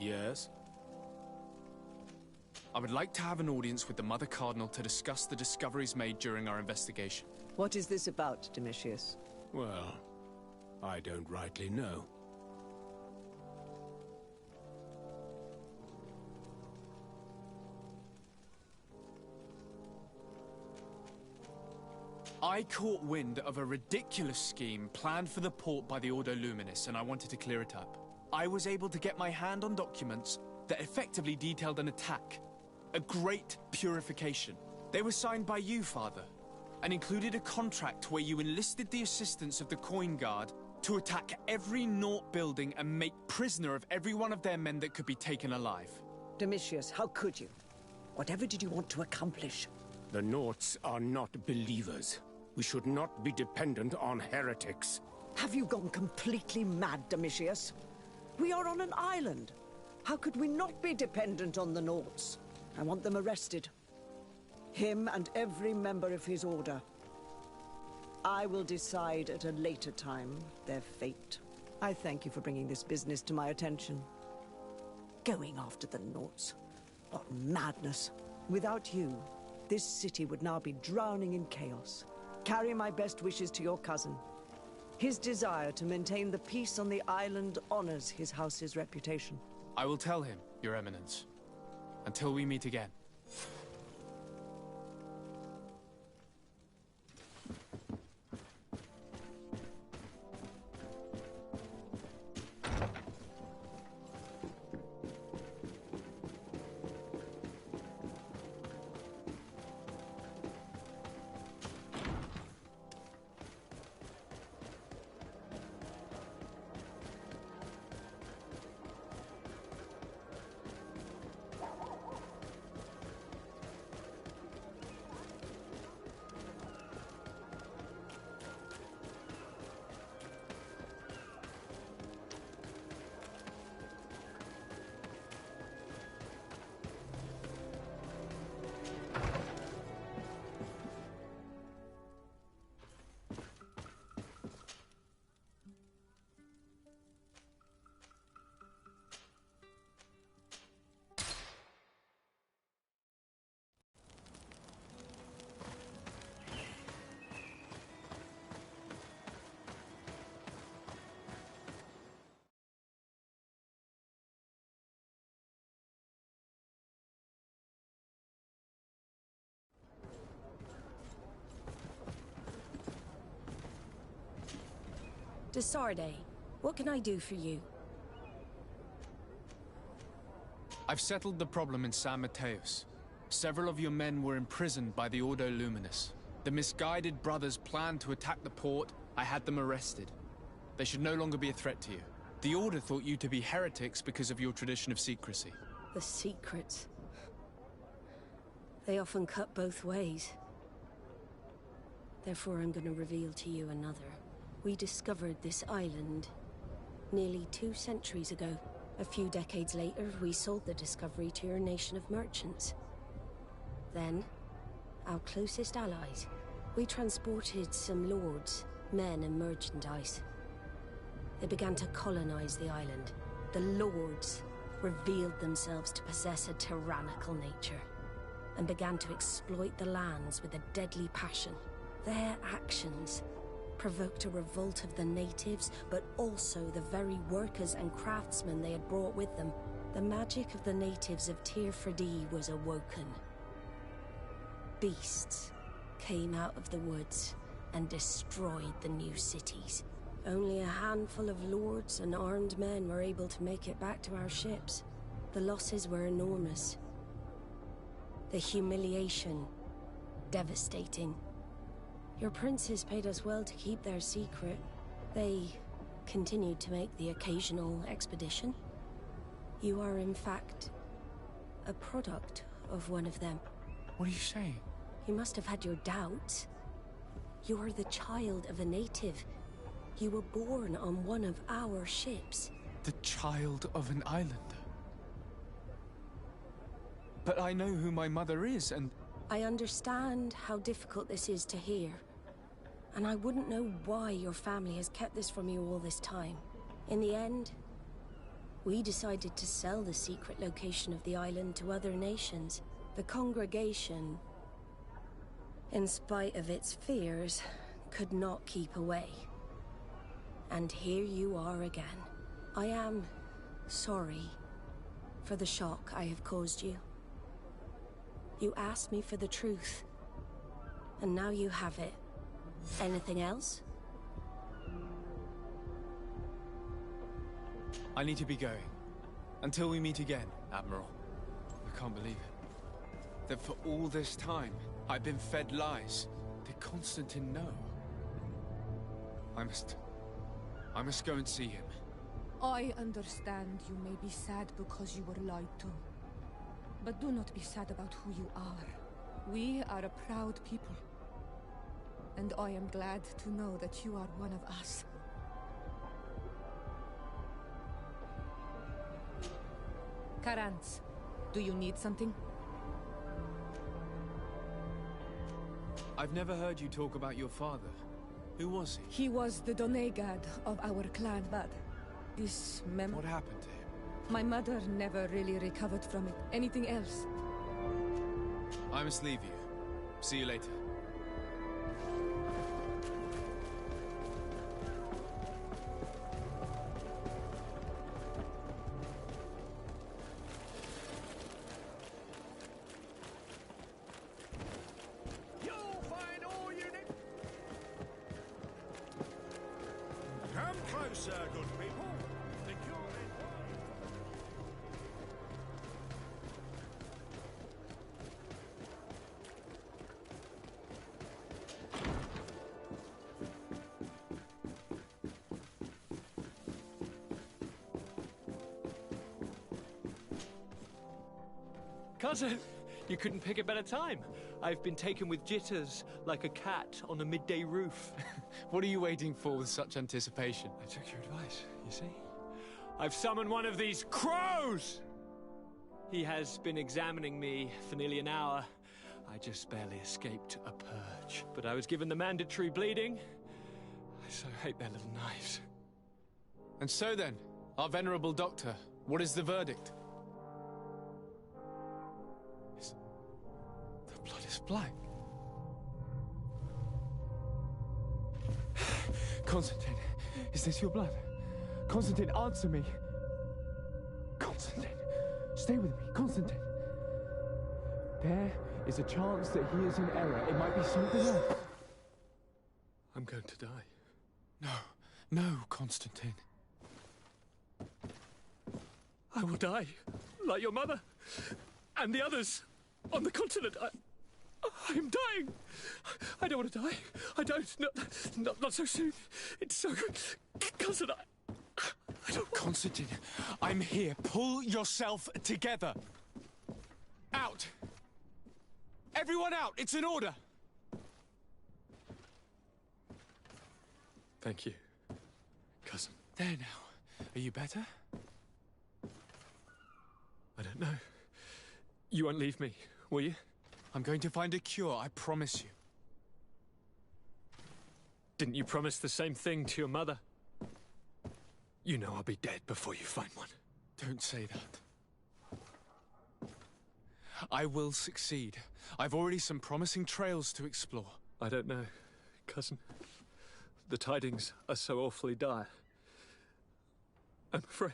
Yes? I would like to have an audience with the Mother Cardinal to discuss the discoveries made during our investigation. What is this about, Domitius? Well, I don't rightly know. I caught wind of a ridiculous scheme planned for the port by the Ordo Luminis, and I wanted to clear it up. I was able to get my hand on documents that effectively detailed an attack. A great purification. They were signed by you, Father, and included a contract where you enlisted the assistance of the Coin Guard to attack every Naught building and make prisoner of every one of their men that could be taken alive. Domitius, how could you? Whatever did you want to accomplish? The Naughts are not believers. We should not be dependent on heretics. Have you gone completely mad, Domitius? We are on an island. How could we not be dependent on the Naughts? I want them arrested. Him and every member of his order. I will decide at a later time their fate. I thank you for bringing this business to my attention. Going after the Naughts. What madness. Without you, this city would now be drowning in chaos. Carry my best wishes to your cousin. His desire to maintain the peace on the island honors his house's reputation. I will tell him, Your Eminence. Until we meet again. Desarde, what can I do for you? I've settled the problem in San Mateus. Several of your men were imprisoned by the Ordo Luminous. The misguided brothers planned to attack the port. I had them arrested. They should no longer be a threat to you. The Order thought you to be heretics because of your tradition of secrecy. The secrets. They often cut both ways. Therefore, I'm going to reveal to you another. We discovered this island nearly 2 centuries ago. A few decades later, we sold the discovery to your nation of merchants. Then, our closest allies, we transported some lords, men and merchandise. They began to colonize the island. The lords revealed themselves to possess a tyrannical nature and began to exploit the lands with a deadly passion. Their actions provoked a revolt of the natives, but also the very workers and craftsmen they had brought with them. The magic of the natives of Tir Freddy was awoken. Beasts came out of the woods and destroyed the new cities. Only a handful of lords and armed men were able to make it back to our ships. The losses were enormous. The humiliation, devastating. Your princes paid us well to keep their secret. They continued to make the occasional expedition. You are, in fact, a product of one of them. What are you saying? You must have had your doubts. You are the child of a native. You were born on one of our ships. The child of an islander? But I know who my mother is, and... I understand how difficult this is to hear. And I wouldn't know why your family has kept this from you all this time. In the end, we decided to sell the secret location of the island to other nations. The congregation, in spite of its fears, could not keep away. And here you are again. I am sorry for the shock I have caused you. You asked me for the truth, and now you have it. Anything else? I need to be going. Until we meet again, Admiral. I can't believe it. That for all this time, I've been fed lies. Did Constantine know? I must go and see him. I understand you may be sad because you were lied to. But do not be sad about who you are. We are a proud people. And I am glad to know that you are one of us. Karantz, do you need something? I've never heard you talk about your father. Who was he? He was the Donegad of our clan, but this What happened to him? My mother never really recovered from it. Anything else? I must leave you. See you later. Come closer, good people. The cure is Cousin, you couldn't pick a better time. I've been taken with jitters, like a cat on a midday roof. What are you waiting for with such anticipation? I took your advice, you see. I've summoned one of these crows! He has been examining me for nearly an hour. I just barely escaped a purge. But I was given the mandatory bleeding. I so hate their little knives. And so then, our venerable doctor, what is the verdict? The blood is black. Constantine, is this your blood? Constantine, answer me. Constantine, stay with me, Constantine. There is a chance that he is in error. It might be something else. I'm going to die. No, No, Constantine. I will die, like your mother, and the others on the continent. I am dying. I don't want to die. I don't. Not so soon. It's so good. Cousin, I don't want... Constantine, I'm here. Pull yourself together. Out. Everyone out. It's an order. Thank you, cousin. There now. Are you better? I don't know. You won't leave me, will you? I'm going to find a cure, I promise you. Didn't you promise the same thing to your mother? You know I'll be dead before you find one. Don't say that. I will succeed. I've already some promising trails to explore. I don't know, cousin. The tidings are so awfully dire. I'm afraid.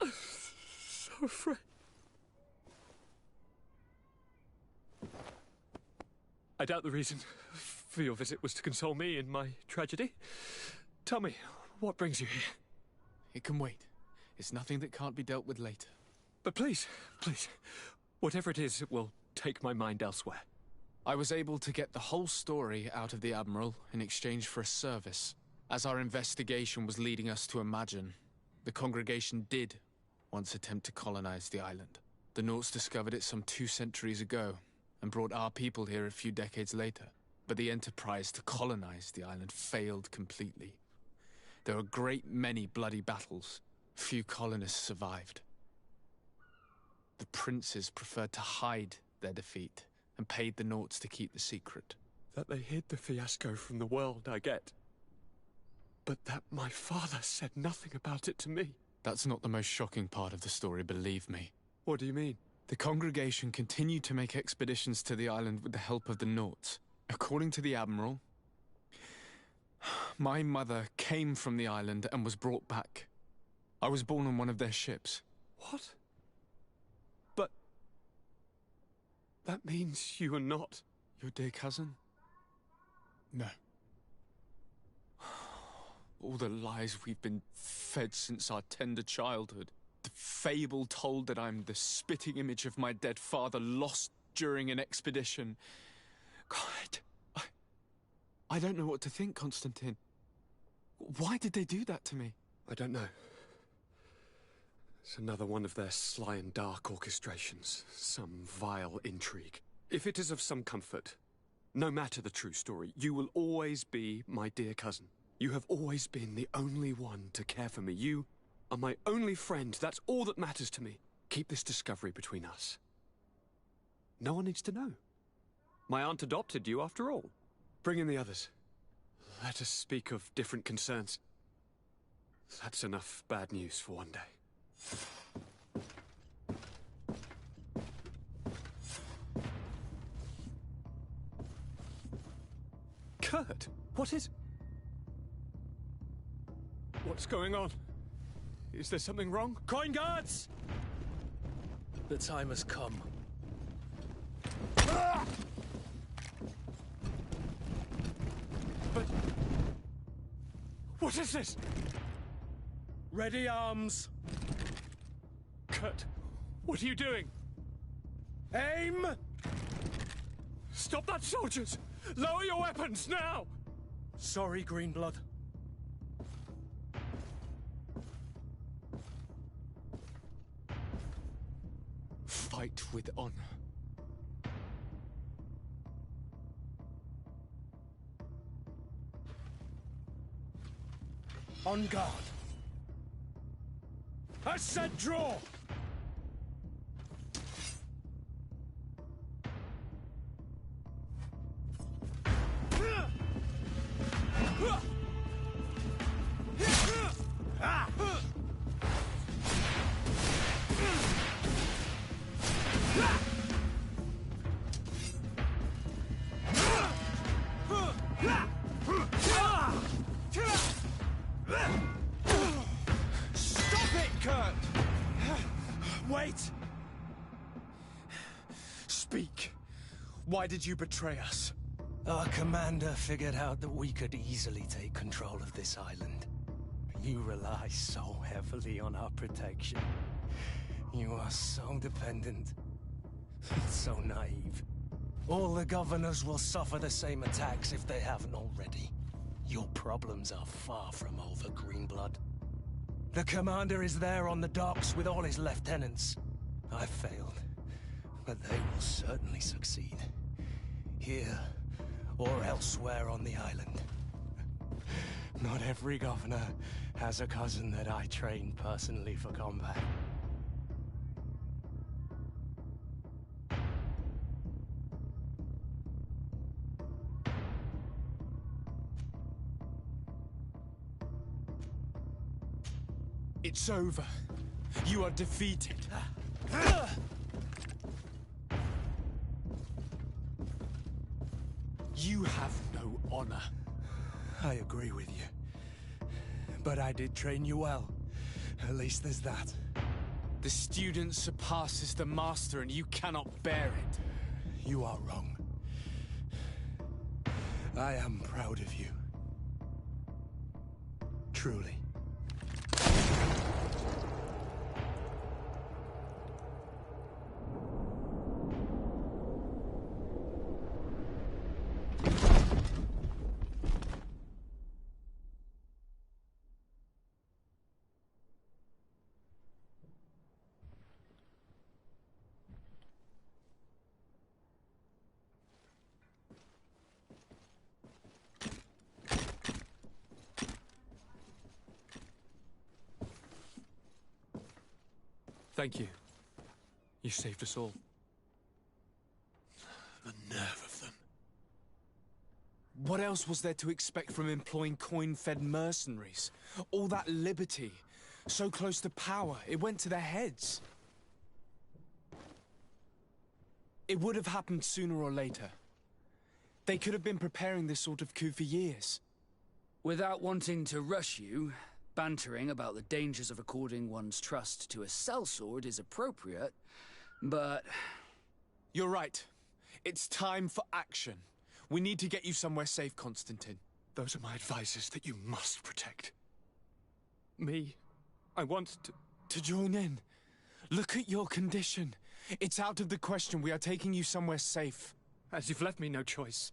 I'm so afraid. I doubt the reason for your visit was to console me in my tragedy. Tell me, what brings you here? It can wait. It's nothing that can't be dealt with later. But please, whatever it is, it will take my mind elsewhere. I was able to get the whole story out of the Admiral in exchange for a service. As our investigation was leading us to imagine, the congregation did once attempt to colonize the island. The Nauts discovered it some 2 centuries ago and brought our people here a few decades later. But the enterprise to colonize the island failed completely. There were a great many bloody battles. Few colonists survived. The princes preferred to hide their defeat and paid the Nauts to keep the secret. That they hid the fiasco from the world, I get. But that my father said nothing about it to me. That's not the most shocking part of the story, believe me. What do you mean? The congregation continued to make expeditions to the island with the help of the Nauts. According to the Admiral, my mother came from the island and was brought back. I was born on one of their ships. What? But... that means you are not... your dear cousin? No. All the lies we've been fed since our tender childhood. The fable told that I'm the spitting image of my dead father lost during an expedition. God, I don't know what to think, Constantine. Why did they do that to me? I don't know. It's another one of their sly and dark orchestrations. Some vile intrigue. If it is of some comfort, no matter the true story, you will always be my dear cousin. You have always been the only one to care for me. You are my only friend. That's all that matters to me. Keep this discovery between us. No one needs to know. My aunt adopted you after all. Bring in the others. Let us speak of different concerns. That's enough bad news for one day. Kurt, what is... what's going on? Is there something wrong? Coin guards! The time has come. But... what is this? Ready arms. Kurt, what are you doing? Aim! Stop that, soldiers! Lower your weapons, now! Sorry, Greenblood. Fight with honor. On guard. I said draw! Wait! Speak. Why did you betray us? Our commander figured out that we could easily take control of this island. You rely so heavily on our protection. You are so dependent. So naive. All the governors will suffer the same attacks if they haven't already. Your problems are far from over, Greenblood. The commander is there on the docks with all his lieutenants. I failed, but they will certainly succeed. Here, or elsewhere on the island. Not every governor has a cousin that I trained personally for combat. It's over. You are defeated. You have no honor. I agree with you. But I did train you well. At least there's that. The student surpasses the master and you cannot bear it. You are wrong. I am proud of you. Truly. Thank you. You saved us all. The nerve of them. What else was there to expect from employing coin-fed mercenaries? All that liberty, so close to power, it went to their heads. It would have happened sooner or later. They could have been preparing this sort of coup for years. Without wanting to rush you, bantering about the dangers of according one's trust to a sellsword is appropriate, but... You're right. It's time for action. We need to get you somewhere safe, Constantine. Those are my advisors that you must protect. Me, I want to join in. Look at your condition. It's out of the question. We are taking you somewhere safe. As you've left me no choice.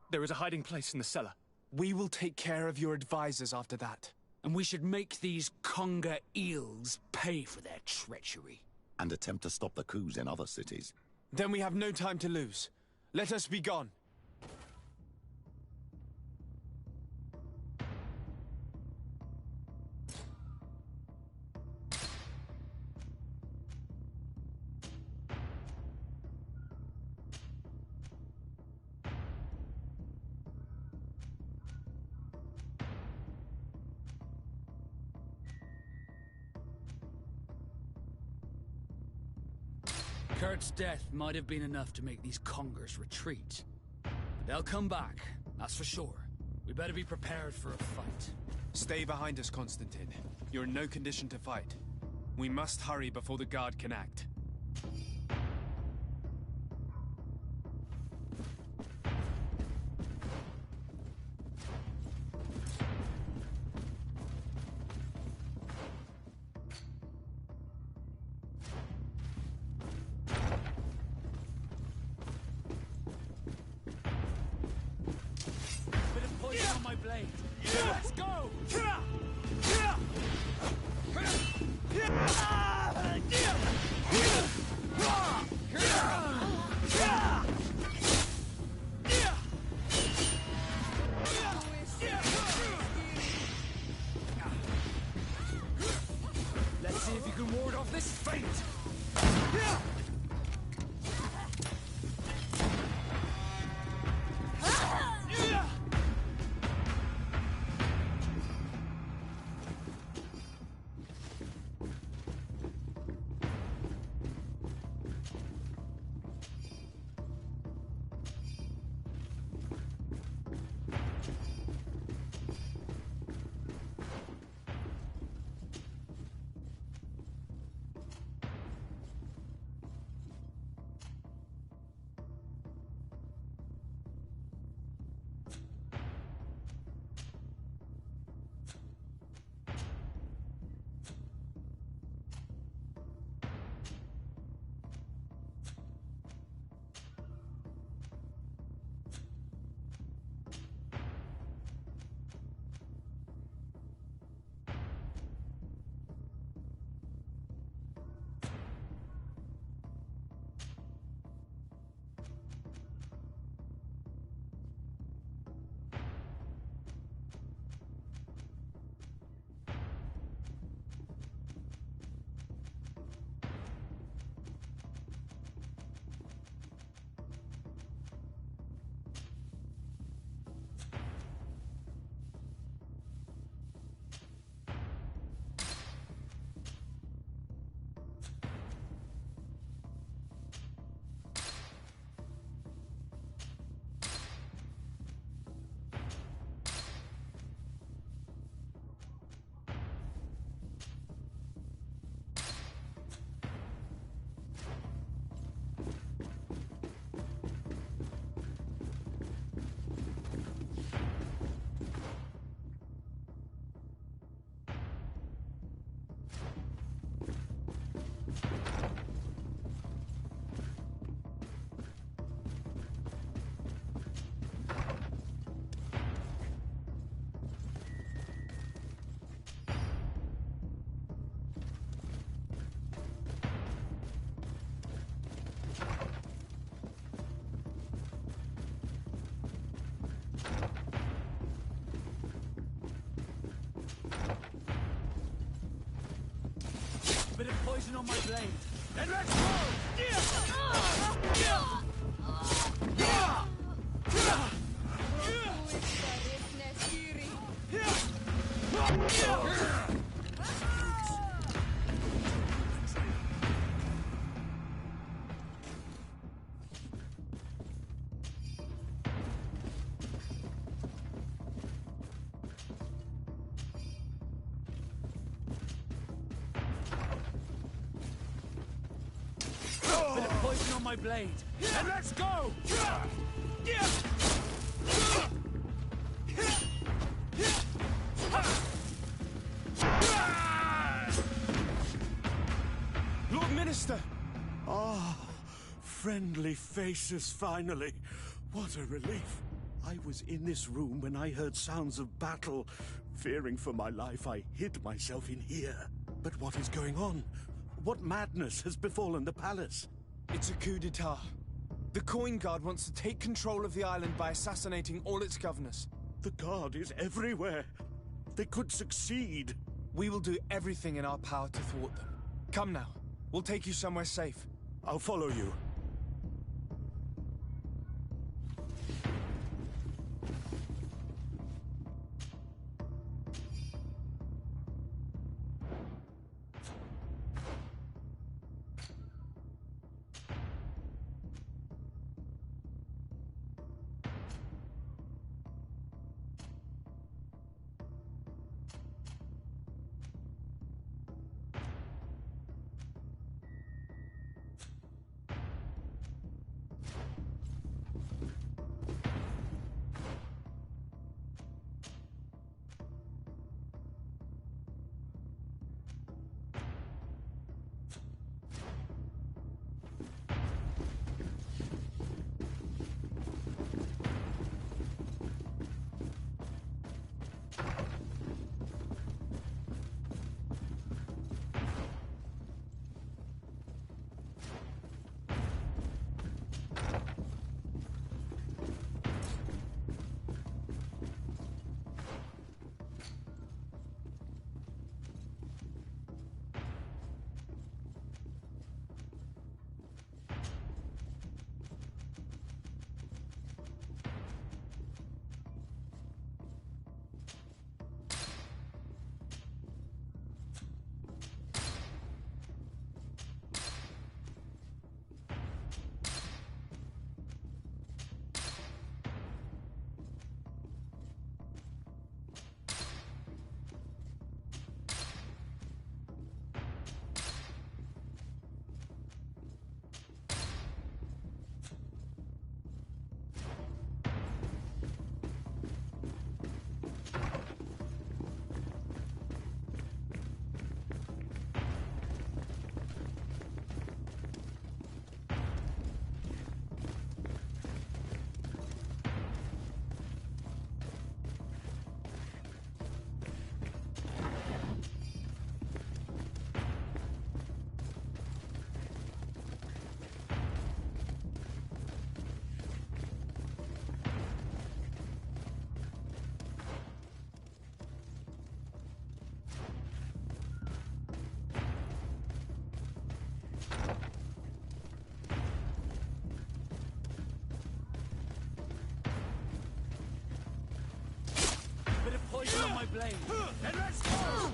There is a hiding place in the cellar. We will take care of your advisors after that. And we should make these conger eels pay for their treachery. And attempt to stop the coups in other cities. Then we have no time to lose. Let us be gone. Kurt's death might have been enough to make these congers retreat. But they'll come back, that's for sure. We better be prepared for a fight. Stay behind us, Constantine. You're in no condition to fight. We must hurry before the guard can act. Let's go! Let's see if you can ward off this feint! poison on my blade. Then let's go! Bit of poison on my blade. Then let's go! Lord Minister! Ah, friendly faces finally. What a relief. I was in this room when I heard sounds of battle. Fearing for my life, I hid myself in here. But what is going on? What madness has befallen the palace? It's a coup d'etat. The Coin Guard wants to take control of the island by assassinating all its governors. The Guard is everywhere. They could succeed. We will do everything in our power to thwart them. Come now. We'll take you somewhere safe. I'll follow you. Poison on my blade. Then let's go!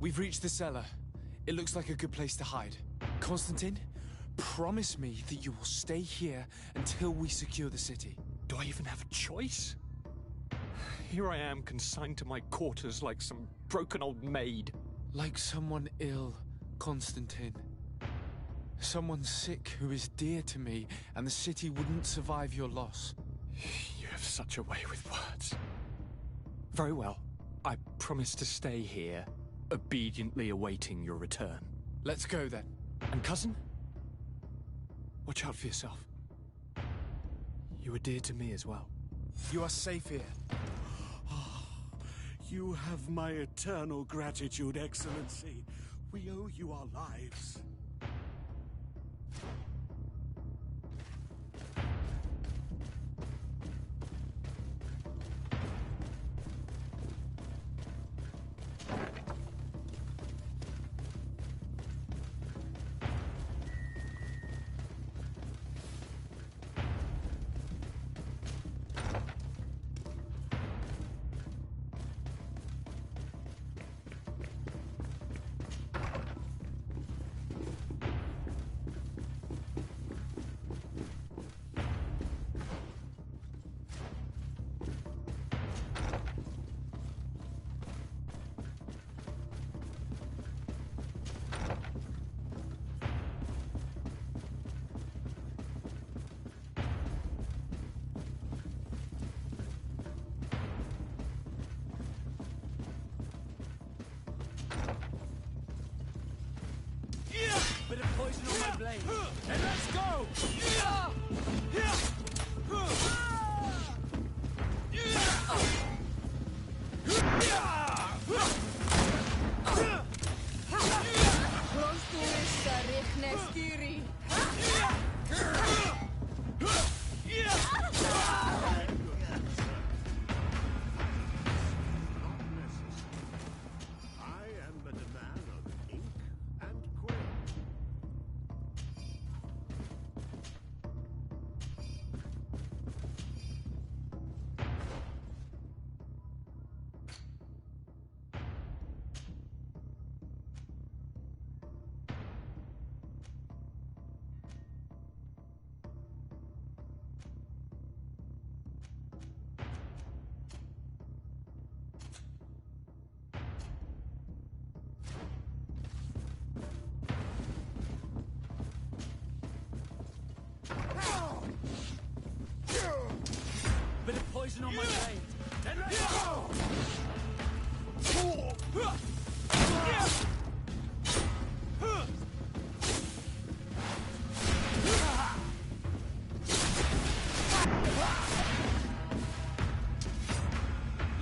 We've reached the cellar. It looks like a good place to hide. Constantine, promise me that you will stay here until we secure the city. Do I even have a choice? Here I am, consigned to my quarters like some broken old maid. Like someone ill, Constantine. Someone sick who is dear to me, and the city wouldn't survive your loss. You have such a way with words. Very well. I promise to stay here, obediently awaiting your return. Let's go then. And cousin? Watch out for yourself. You are dear to me as well. You are safe here. You have my eternal gratitude, Excellency. We owe you our lives. Bit of poison on my blade. And let's go! Bit of poison on my blade. Then let's go!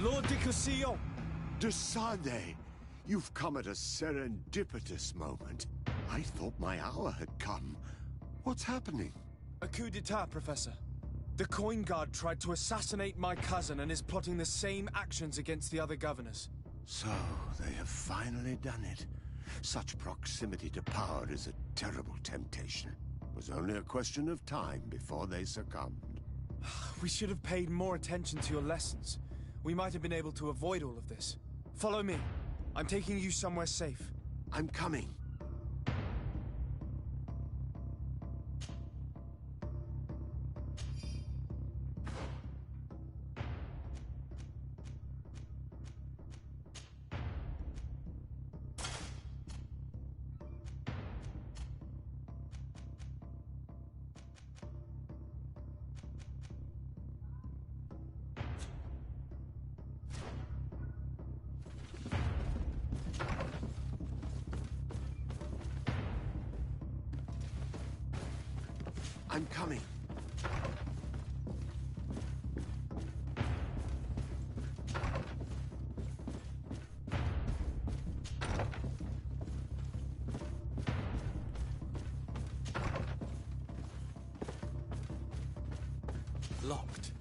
Lord de Cosillon! Desande, you've come at a serendipitous moment. I thought my hour had come. What's happening? A coup d'etat, Professor. The Coin Guard tried to assassinate my cousin and is plotting the same actions against the other governors. So, they have finally done it. Such proximity to power is a terrible temptation. It was only a question of time before they succumbed. We should have paid more attention to your lessons. We might have been able to avoid all of this. Follow me. I'm taking you somewhere safe. I'm coming. I'm coming. Locked.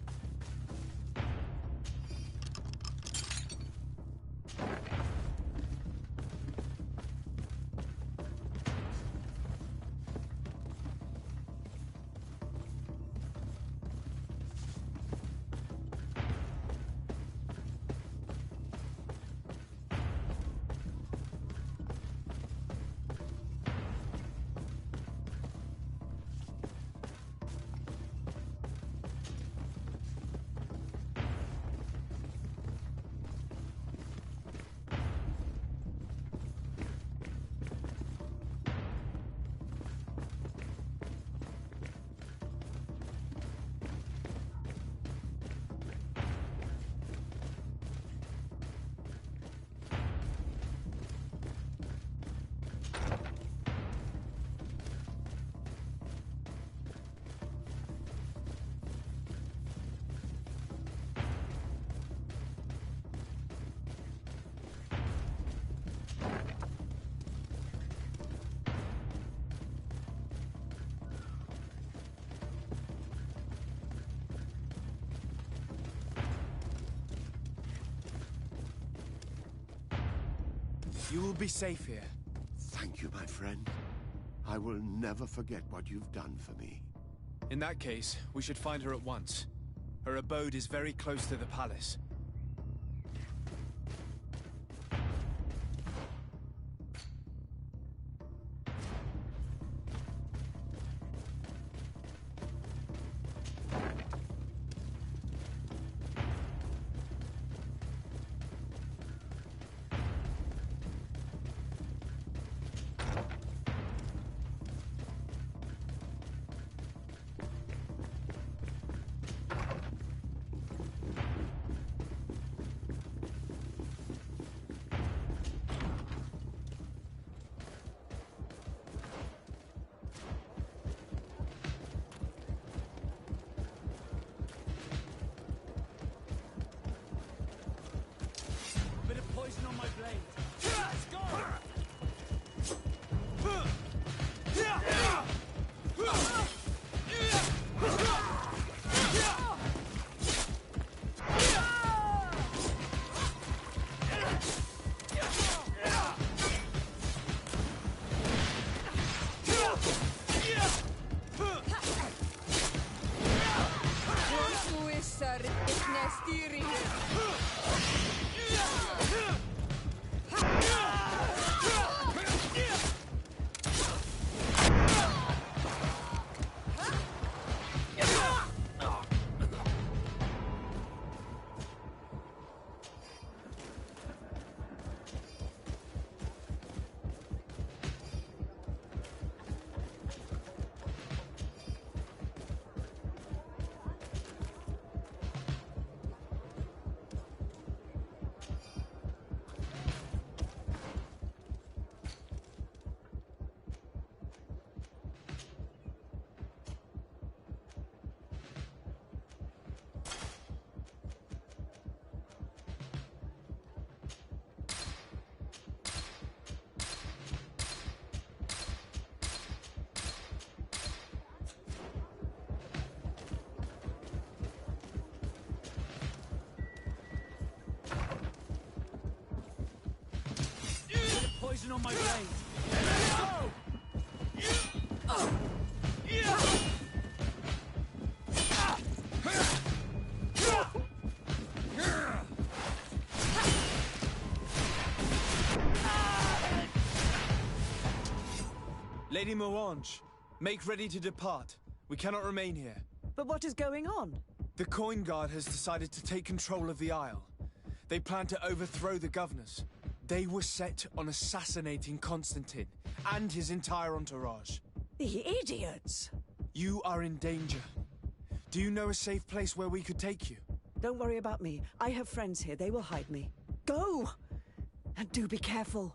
You will be safe here. Thank you, my friend. I will never forget what you've done for me. In that case, we should find her at once. Her abode is very close to the palace. On my blade. Let's go! Poison on my blade. Let's go! Lady Moange, make ready to depart. We cannot remain here. But what is going on? The Coin Guard has decided to take control of the Isle. They plan to overthrow the governors. They were set on assassinating Constantine and his entire entourage. The idiots! You are in danger. Do you know a safe place where we could take you? Don't worry about me. I have friends here. They will hide me. Go! And do be careful.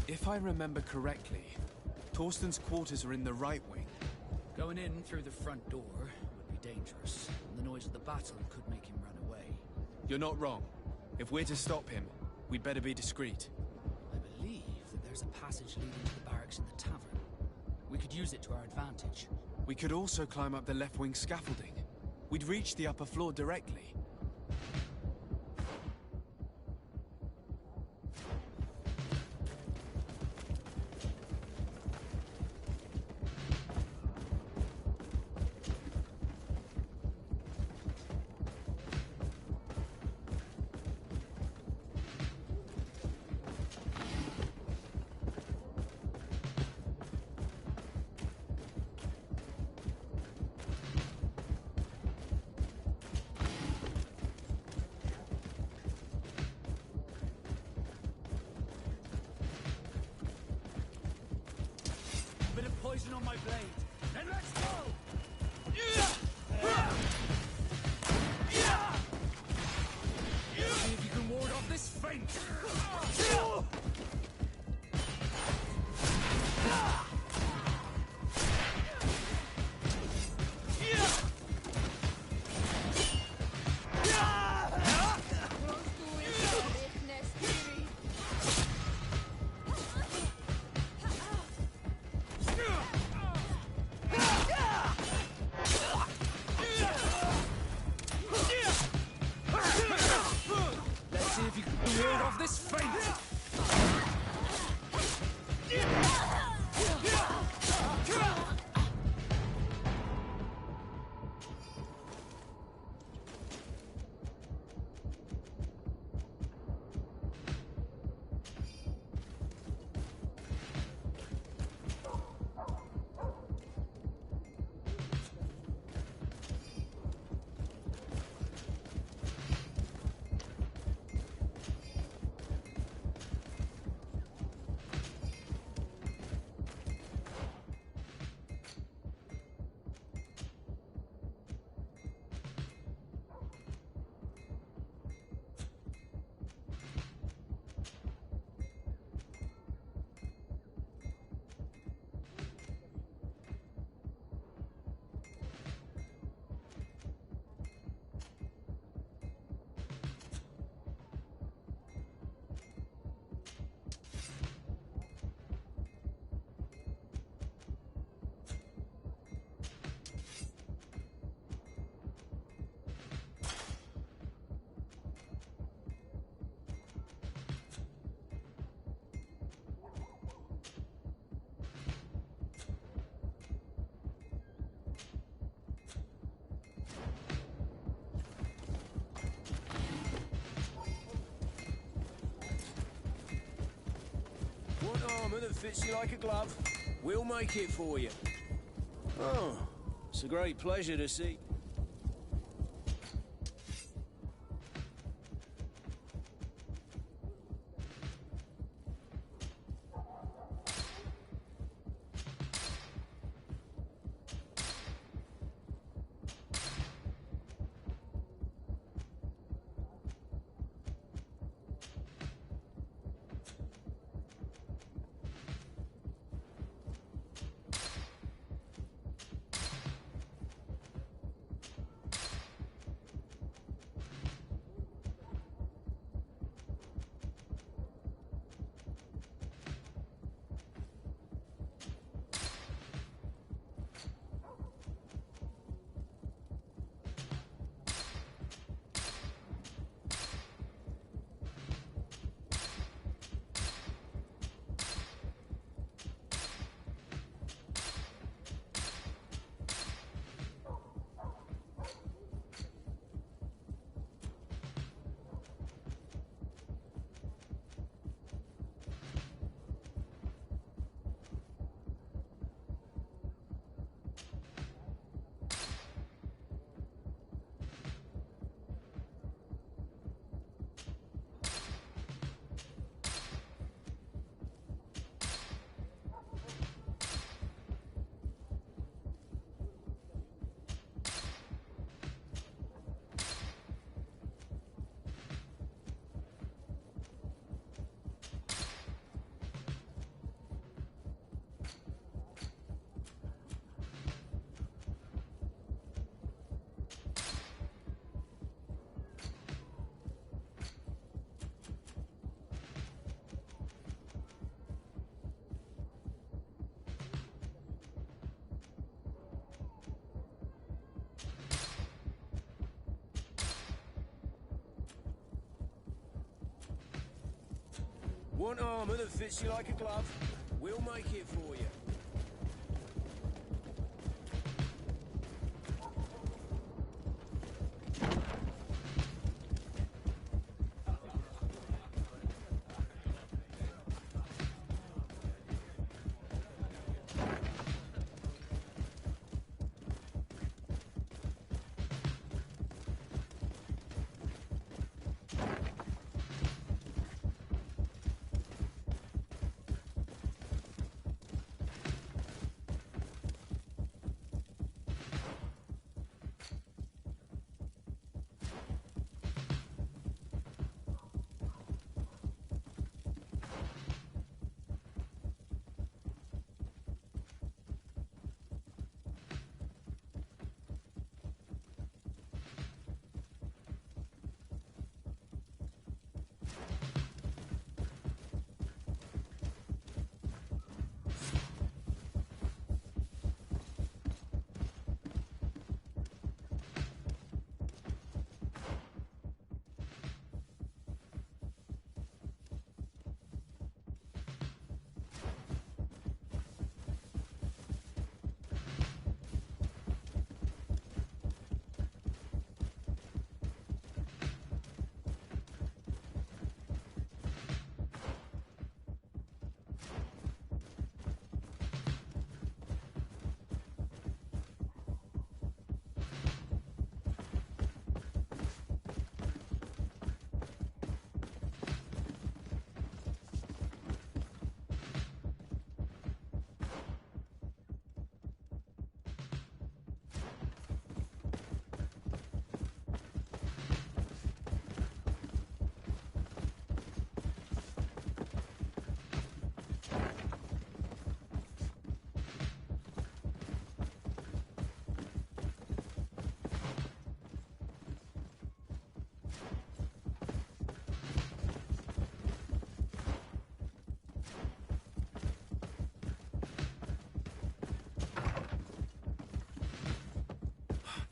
If I remember correctly, Torsten's quarters are in the right wing. Going in through the front door would be dangerous, and the noise of the battle could make him run away. You're not wrong. If we're to stop him, we'd better be discreet. I believe that there's a passage leading to the barracks in the tavern. We could use it to our advantage. We could also climb up the left wing scaffolding. We'd reach the upper floor directly. Poison on my blade. Then let's go! See if you can ward off this feint! armor that fits you like a glove. We'll make it for you. Oh, it's a great pleasure to see. Want armor that fits you like a glove? We'll make it for you.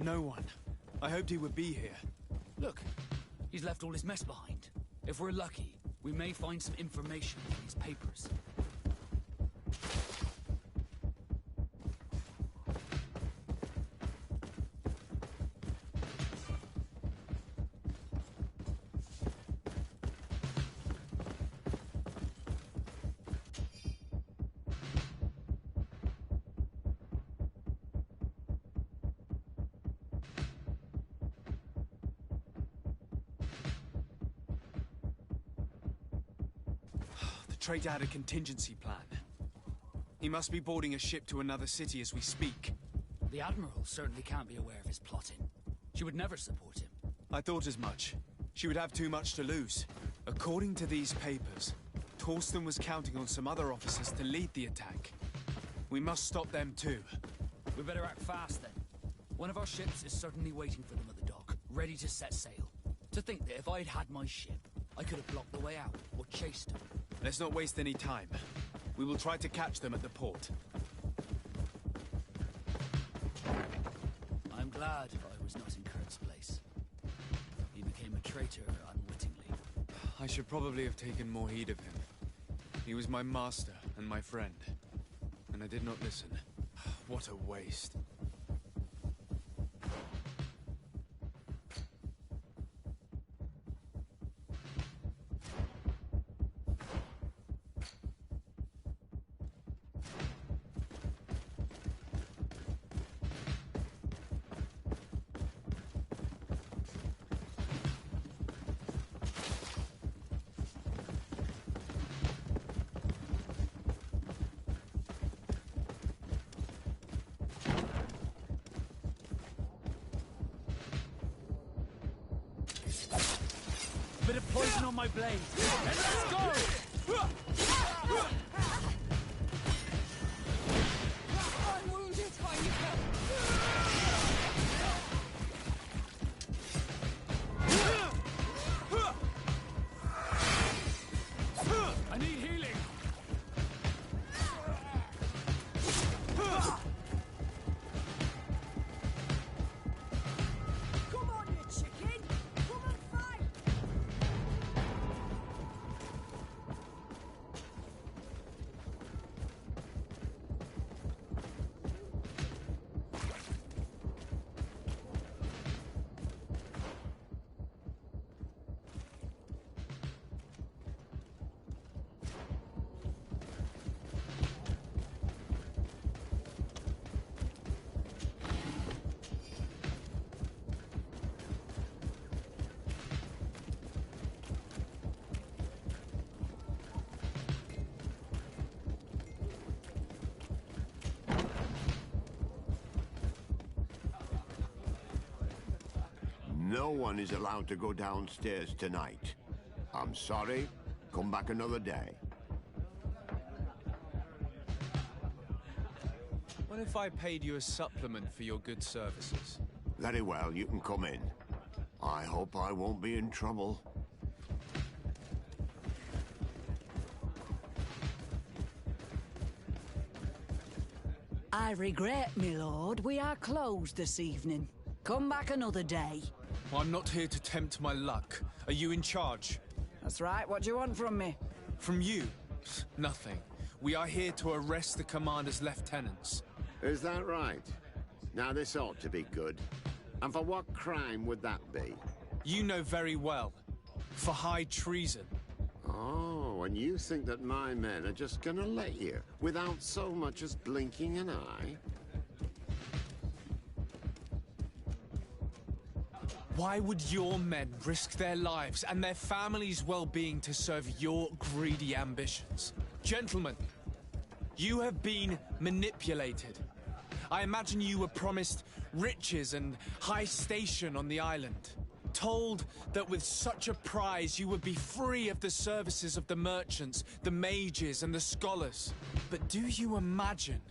No one. I hoped he would be here. Look, he's left all his mess behind. If we're lucky, we may find some information in his papers. trait out a contingency plan. He must be boarding a ship to another city as we speak. The Admiral certainly can't be aware of his plotting. She would never support him. I thought as much. She would have too much to lose. According to these papers, Torsten was counting on some other officers to lead the attack. We must stop them too. We better act fast then. One of our ships is certainly waiting for them at the dock, ready to set sail. To think that if I'd had my ship, I could have blocked the way out, or chased them. Let's not waste any time. We will try to catch them at the port. I'm glad I was not in Kurt's place. He became a traitor unwittingly. I should probably have taken more heed of him. He was my master and my friend, and I did not listen. What a waste. Bit of poison on my blade. And let's go! I'm wounded, Heineken. I need healing. Come on, you chicken! Come and fight! No one is allowed to go downstairs tonight. I'm sorry. Come back another day. What if I paid you a supplement for your good services? Very well, you can come in. I hope I won't be in trouble. I regret, my lord, we are closed this evening. Come back another day. I'm not here to tempt my luck. Are you in charge? That's right, what do you want from me? From you? Nothing. We are here to arrest the commander's lieutenants. Is that right? Now this ought to be good. And for what crime would that be? You know very well. For high treason. Oh, and you think that my men are just gonna let you, without so much as blinking an eye? Why would your men risk their lives and their families' well-being to serve your greedy ambitions? Gentlemen, you have been manipulated. I imagine you were promised riches and high station on the island. Told that with such a prize you would be free of the services of the merchants, the mages and the scholars. But do you imagine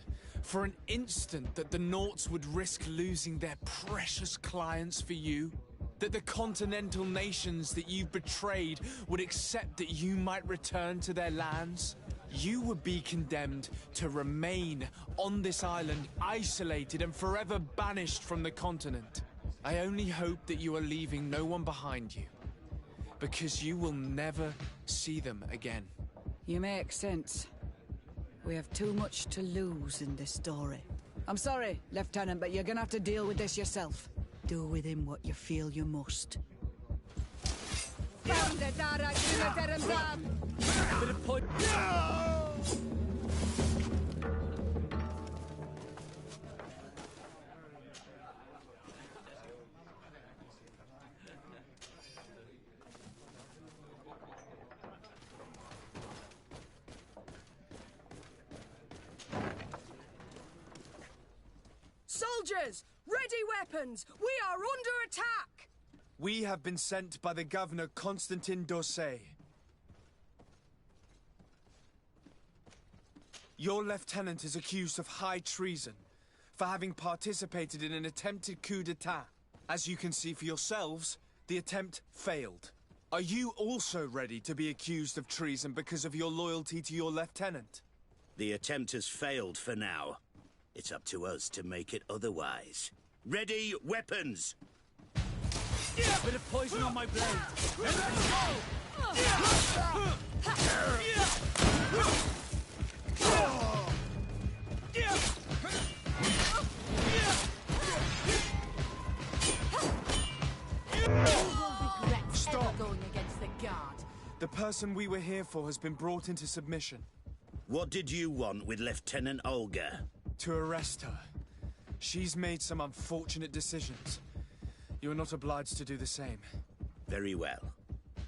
for an instant that the Nauts would risk losing their precious clients for you? That the continental nations that you've betrayed would accept that you might return to their lands? You would be condemned to remain on this island, isolated and forever banished from the continent. I only hope that you are leaving no one behind you, because you will never see them again. You make sense. We have too much to lose in this story. I'm sorry, Lieutenant, but you're gonna have to deal with this yourself. Do with him what you feel you must. Bit of point. Soldiers! Ready weapons! We are under attack! We have been sent by the Governor Constantin Dorsey. Your lieutenant is accused of high treason for having participated in an attempted coup d'etat. As you can see for yourselves, the attempt failed. Are you also ready to be accused of treason because of your loyalty to your lieutenant? The attempt has failed for now. It's up to us to make it otherwise. Ready, weapons! A bit of poison on my blade. And let's Stop! Going against the guard. The person we were here for has been brought into submission. What did you want with Lieutenant Olga? To arrest her. She's made some unfortunate decisions. You are not obliged to do the same. Very well.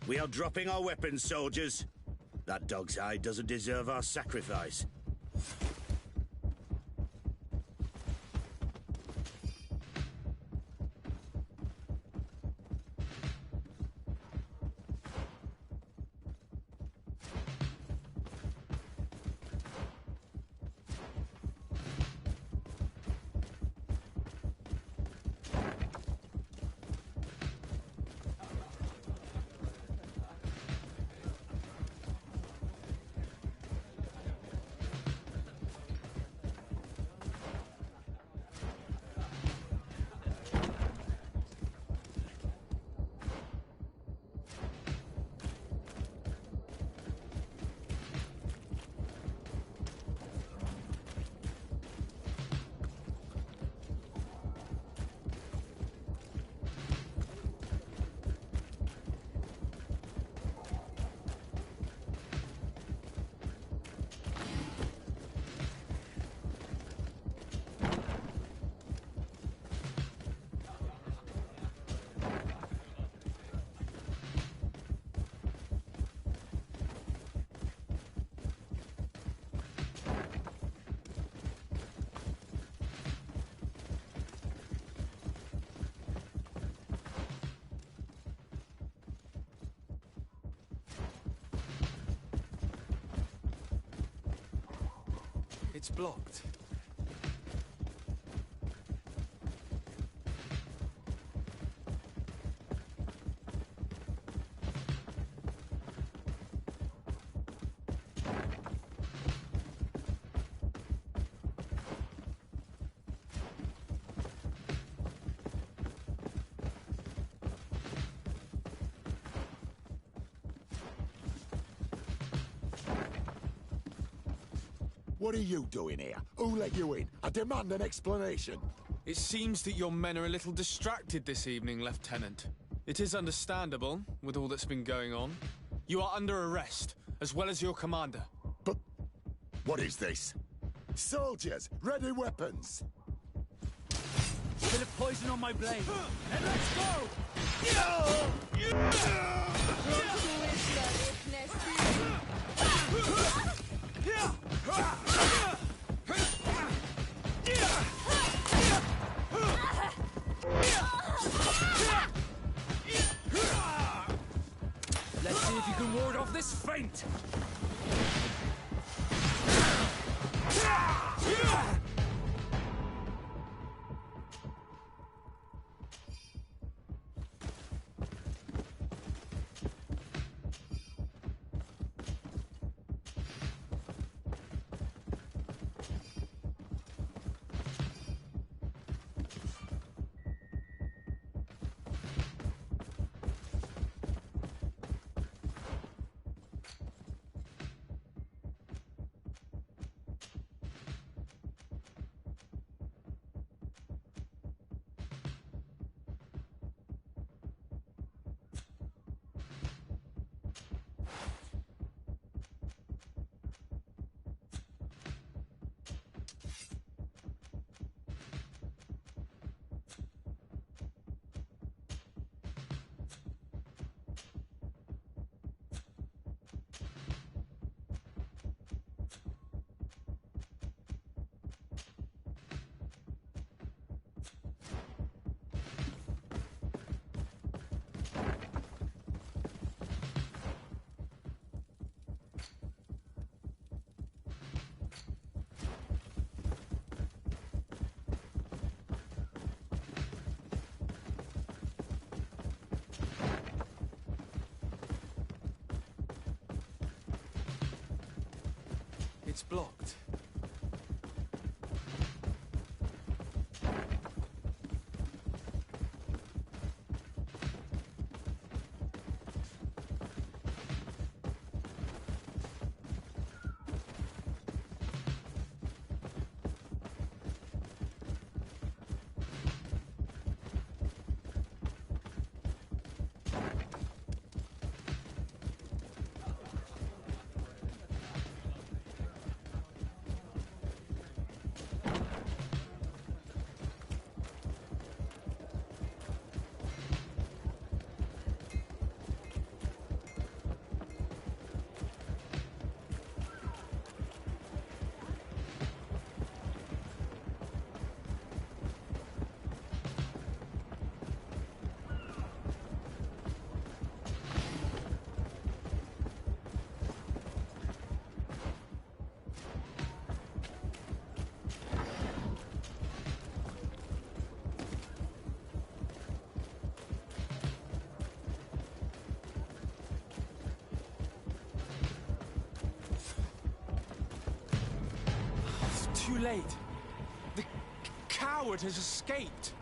We are dropping our weapons, soldiers. That dog's hide doesn't deserve our sacrifice. It's blocked. What are you doing here? Who let you in? I demand an explanation. It seems that your men are a little distracted this evening, Lieutenant. It is understandable, with all that's been going on. You are under arrest, as well as your commander. But what is this? Soldiers, ready weapons! A bit of poison on my blade. And let's go! Let's see if you can ward off this feint! it's blocked. Too late. The coward has escaped.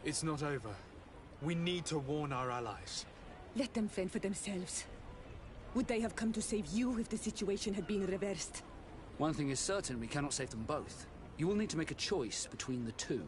It's not over. We need to warn our allies. Let them fend for themselves. Would they have come to save you if the situation had been reversed? One thing is certain, we cannot save them both. You will need to make a choice between the two.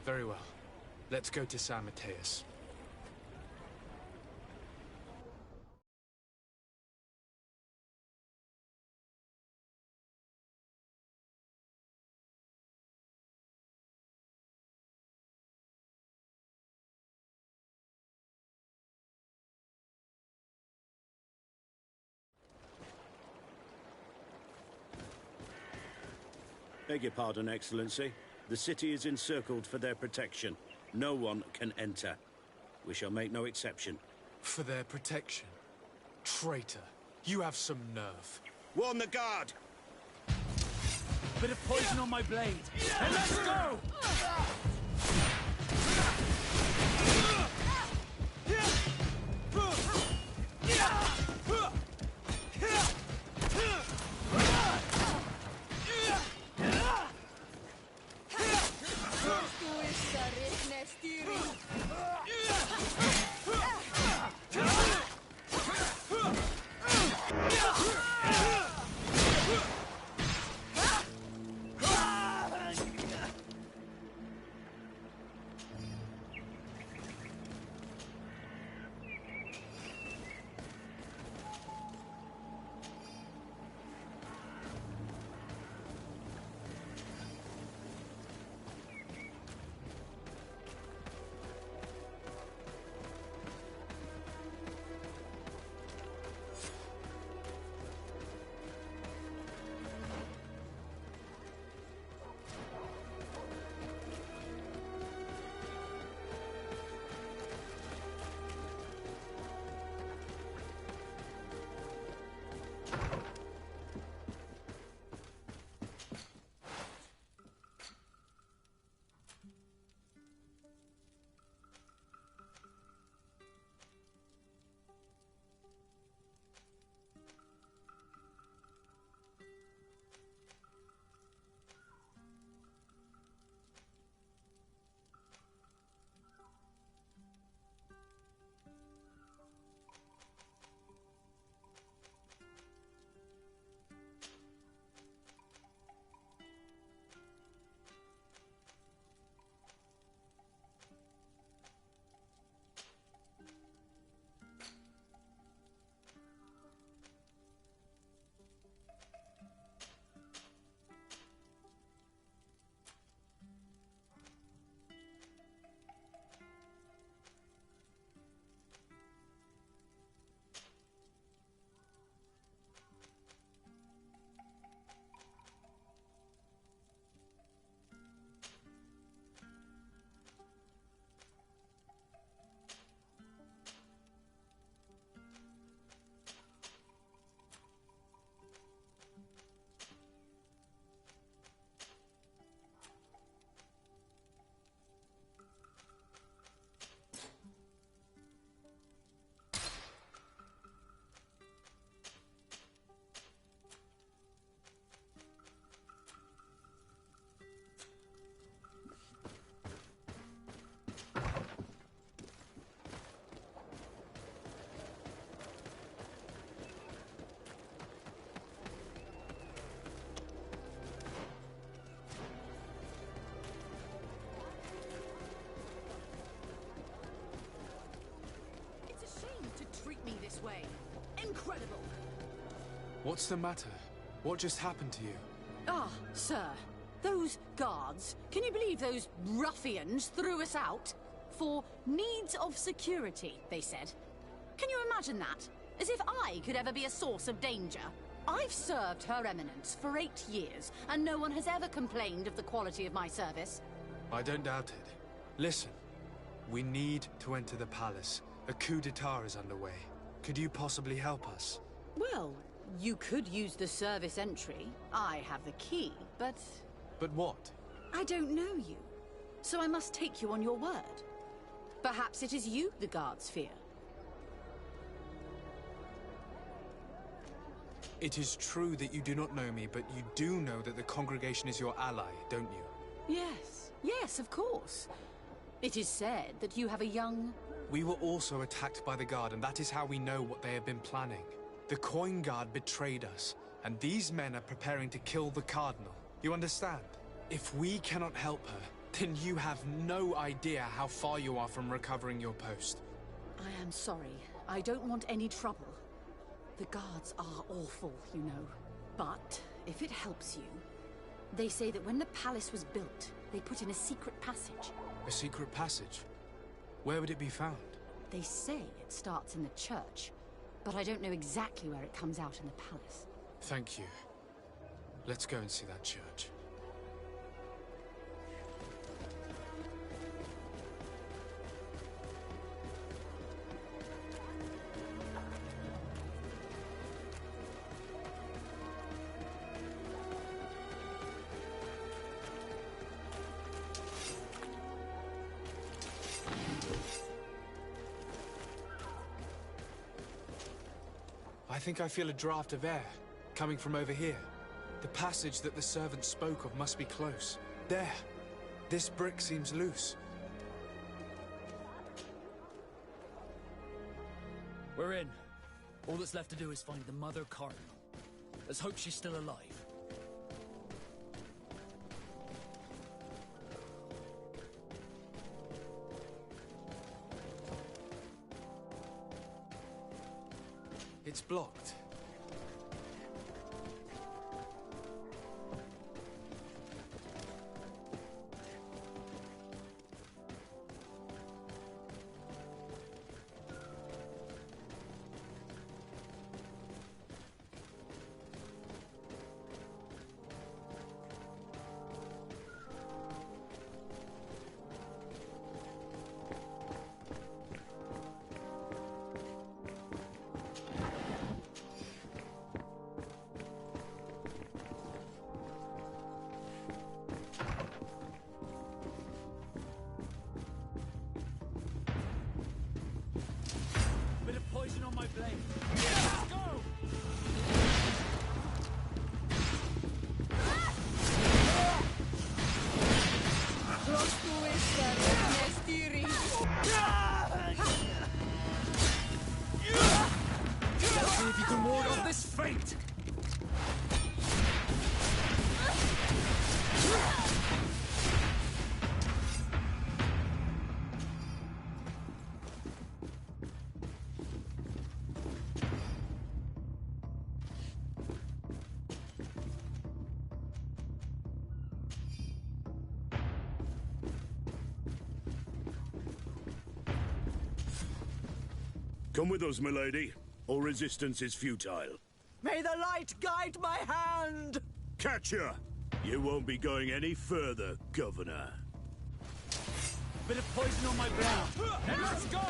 Very well. Let's go to San Mateus. Beg your pardon, Excellency. The city is encircled for their protection. No one can enter. We shall make no exception. For their protection? Traitor, you have some nerve. Warn the guard! Bit of poison on my blade. And let's go! way. Incredible! What's the matter? What just happened to you? Ah, sir. Those guards, can you believe those ruffians threw us out? For needs of security, they said. Can you imagine that? As if I could ever be a source of danger. I've served Her Eminence for 8 years, and no one has ever complained of the quality of my service. I don't doubt it. Listen, we need to enter the palace. A coup d'etat is underway. Could you possibly help us? Well, you could use the service entry. I have the key, but... But what? I don't know you, so I must take you on your word. Perhaps it is you the guards fear. It is true that you do not know me, but you do know that the congregation is your ally, don't you? Yes, of course. It is said that you have a young... We were also attacked by the Guard, and that is how we know what they have been planning. The Coin Guard betrayed us, and these men are preparing to kill the Cardinal. You understand? If we cannot help her, then you have no idea how far you are from recovering your post. I am sorry. I don't want any trouble. The guards are awful, you know. But if it helps you, they say that when the palace was built, they put in a secret passage. A secret passage? Where would it be found? They say it starts in the church, but I don't know exactly where it comes out in the palace. Thank you. Let's go and see that church. I think I feel a draft of air, coming from over here. The passage that the servant spoke of must be close. There! This brick seems loose. We're in. All that's left to do is find the Mother Cardinal. Let's hope she's still alive. It's blocked. On my blade. Let's go! Let's see if you can ward off this fate! Come with us, milady. All resistance is futile. May the light guide my hand! Catch her! You won't be going any further, Governor. Bit of poison on my blade. Then let's go!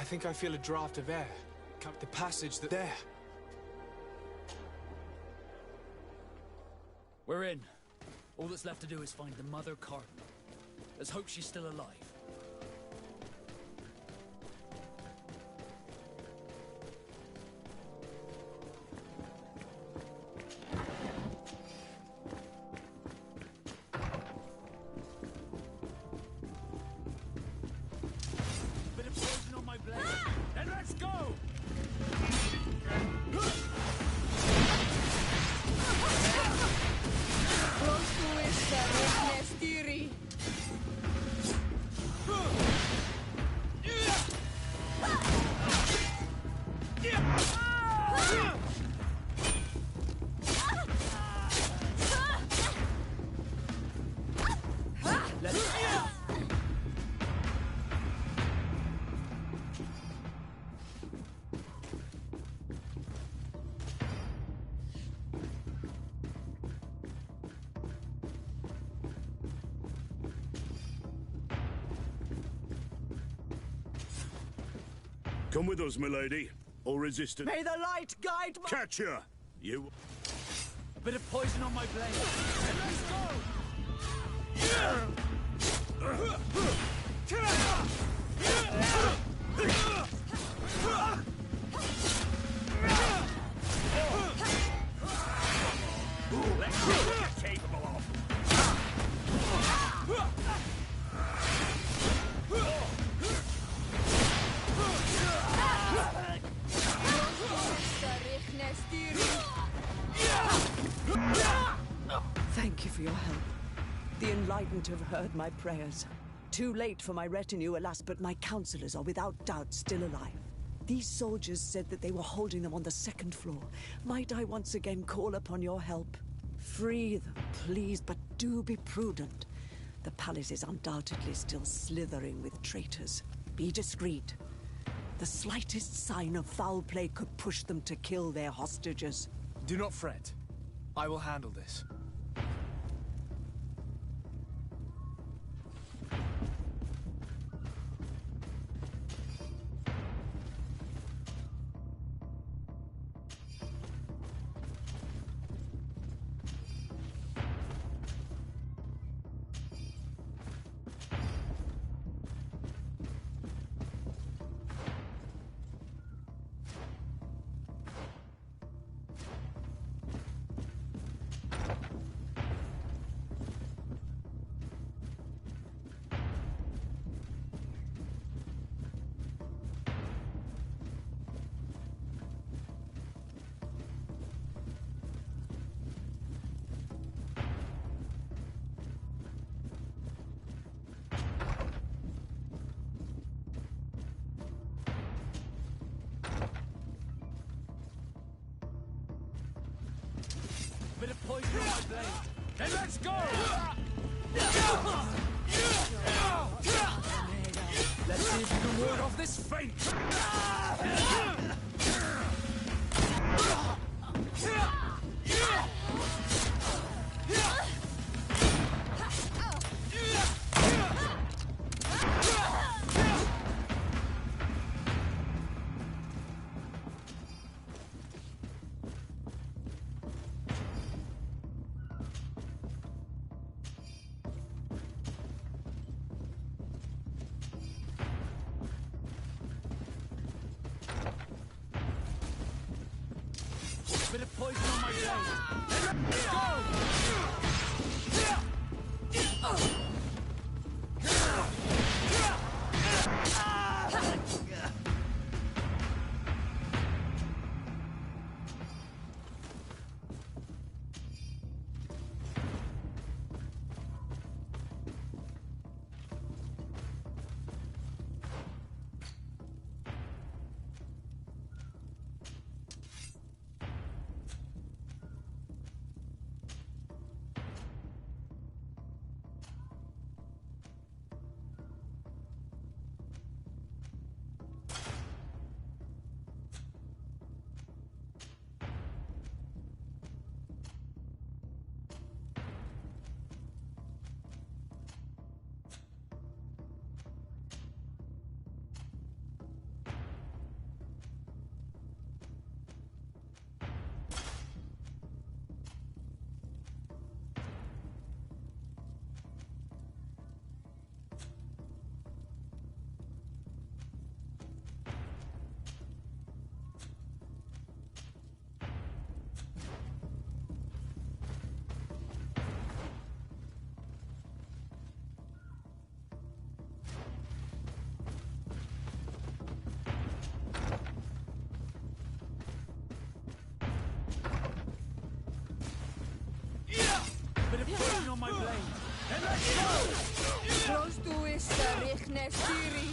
I think I feel a draft of air. The passage that... There! We're in. All that's left to do is find the Mother Cardinal. Let's hope she's still alive. Bit of poison on my blade. Then let's go! Come with us, milady, or resist. May the light guide my... Catch her! You... A bit of poison on my blade. And let's go! Let's see what you're capable of. Thank you for your help. The Enlightened have heard my prayers. Too late for my retinue, alas, but my counselors are without doubt still alive. These soldiers said that they were holding them on the second floor. Might I once again call upon your help? Free them, please, but do be prudent. The palace is undoubtedly still slithering with traitors. Be discreet. The slightest sign of foul play could push them to kill their hostages. Do not fret. I will handle this. Bit of poison on my blade. Then let's go! Let's see if you can ward off this fate! Bit of poison on my blade. Let's go! Close to is Richne Siri.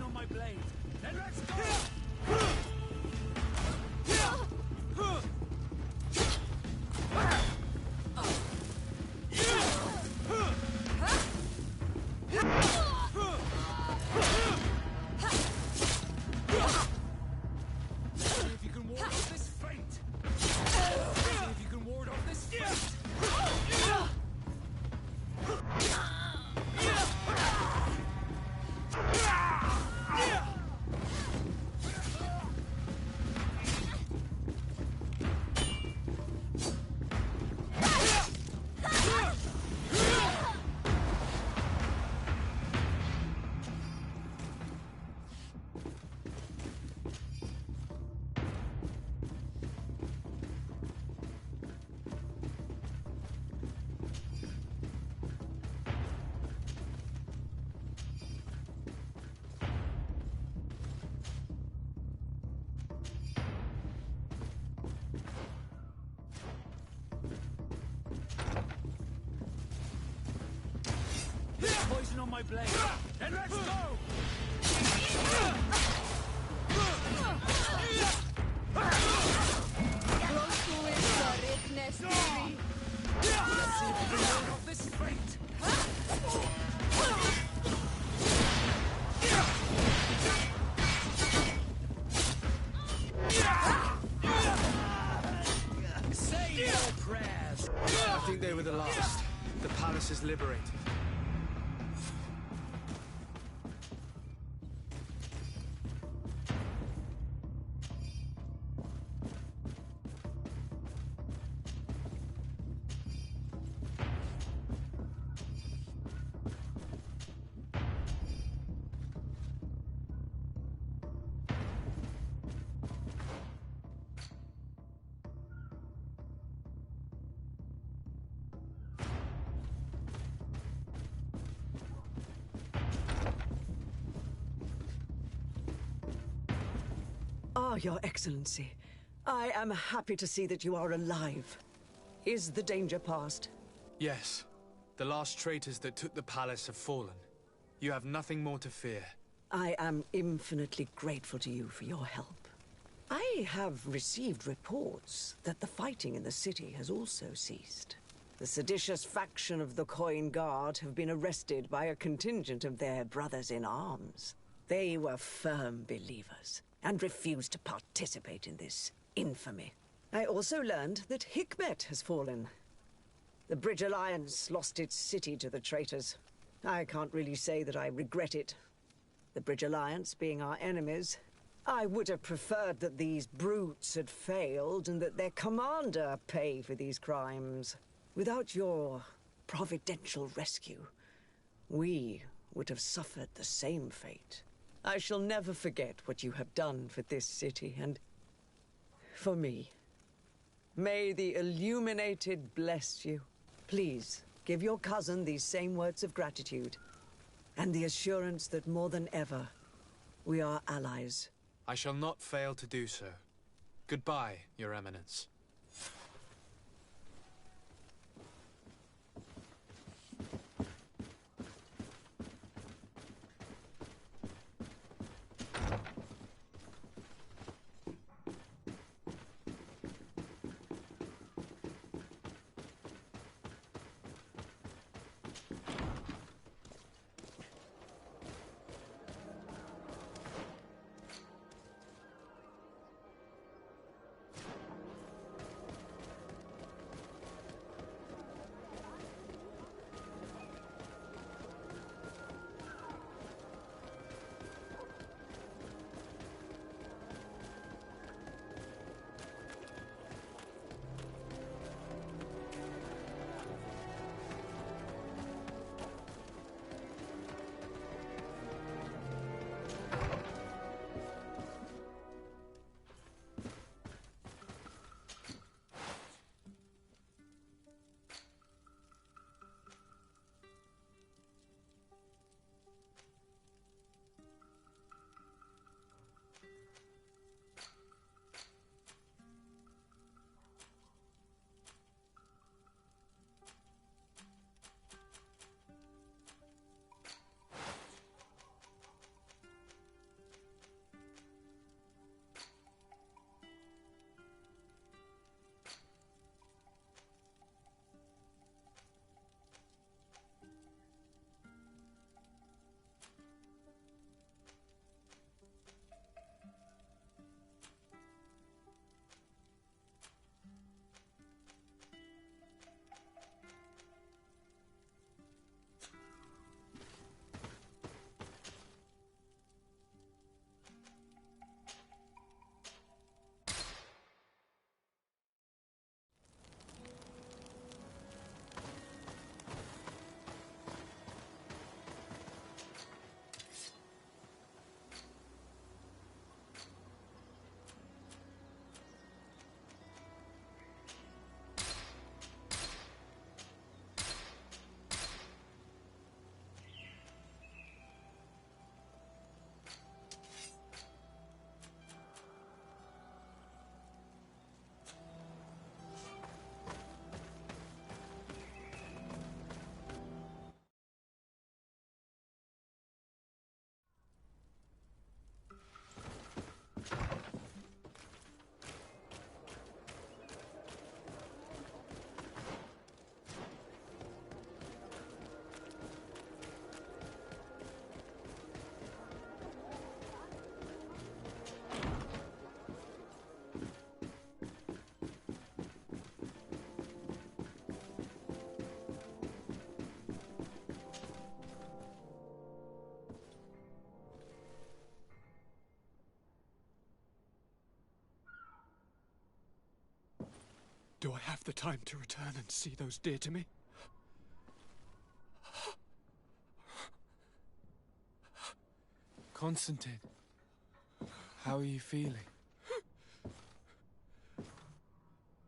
On my blade. Then let's go! See if you can ward off this fate. See if you can ward off this fate. Poison on my blade. Then let's go! Close to is Richne Siri. Let's see if we can ward off this fate. Say your prayers. I think they were the last. The palace is liberated. Ah, Your Excellency. I am happy to see that you are alive. Is the danger past? Yes. The last traitors that took the palace have fallen. You have nothing more to fear. I am infinitely grateful to you for your help. I have received reports that the fighting in the city has also ceased. The seditious faction of the Coin Guard have been arrested by a contingent of their brothers in arms. They were firm believers and refused to participate in this infamy. I also learned that Hikmet has fallen. The Bridge Alliance lost its city to the traitors. I can't really say that I regret it. The Bridge Alliance being our enemies, I would have preferred that these brutes had failed and that their commander pay for these crimes. Without your providential rescue, we would have suffered the same fate. I shall never forget what you have done for this city and for me. May the Illuminated bless you. Please, give your cousin these same words of gratitude, and the assurance that more than ever, we are allies. I shall not fail to do so. Goodbye, Your Eminence. Do I have the time to return and see those dear to me? Constantine, how are you feeling?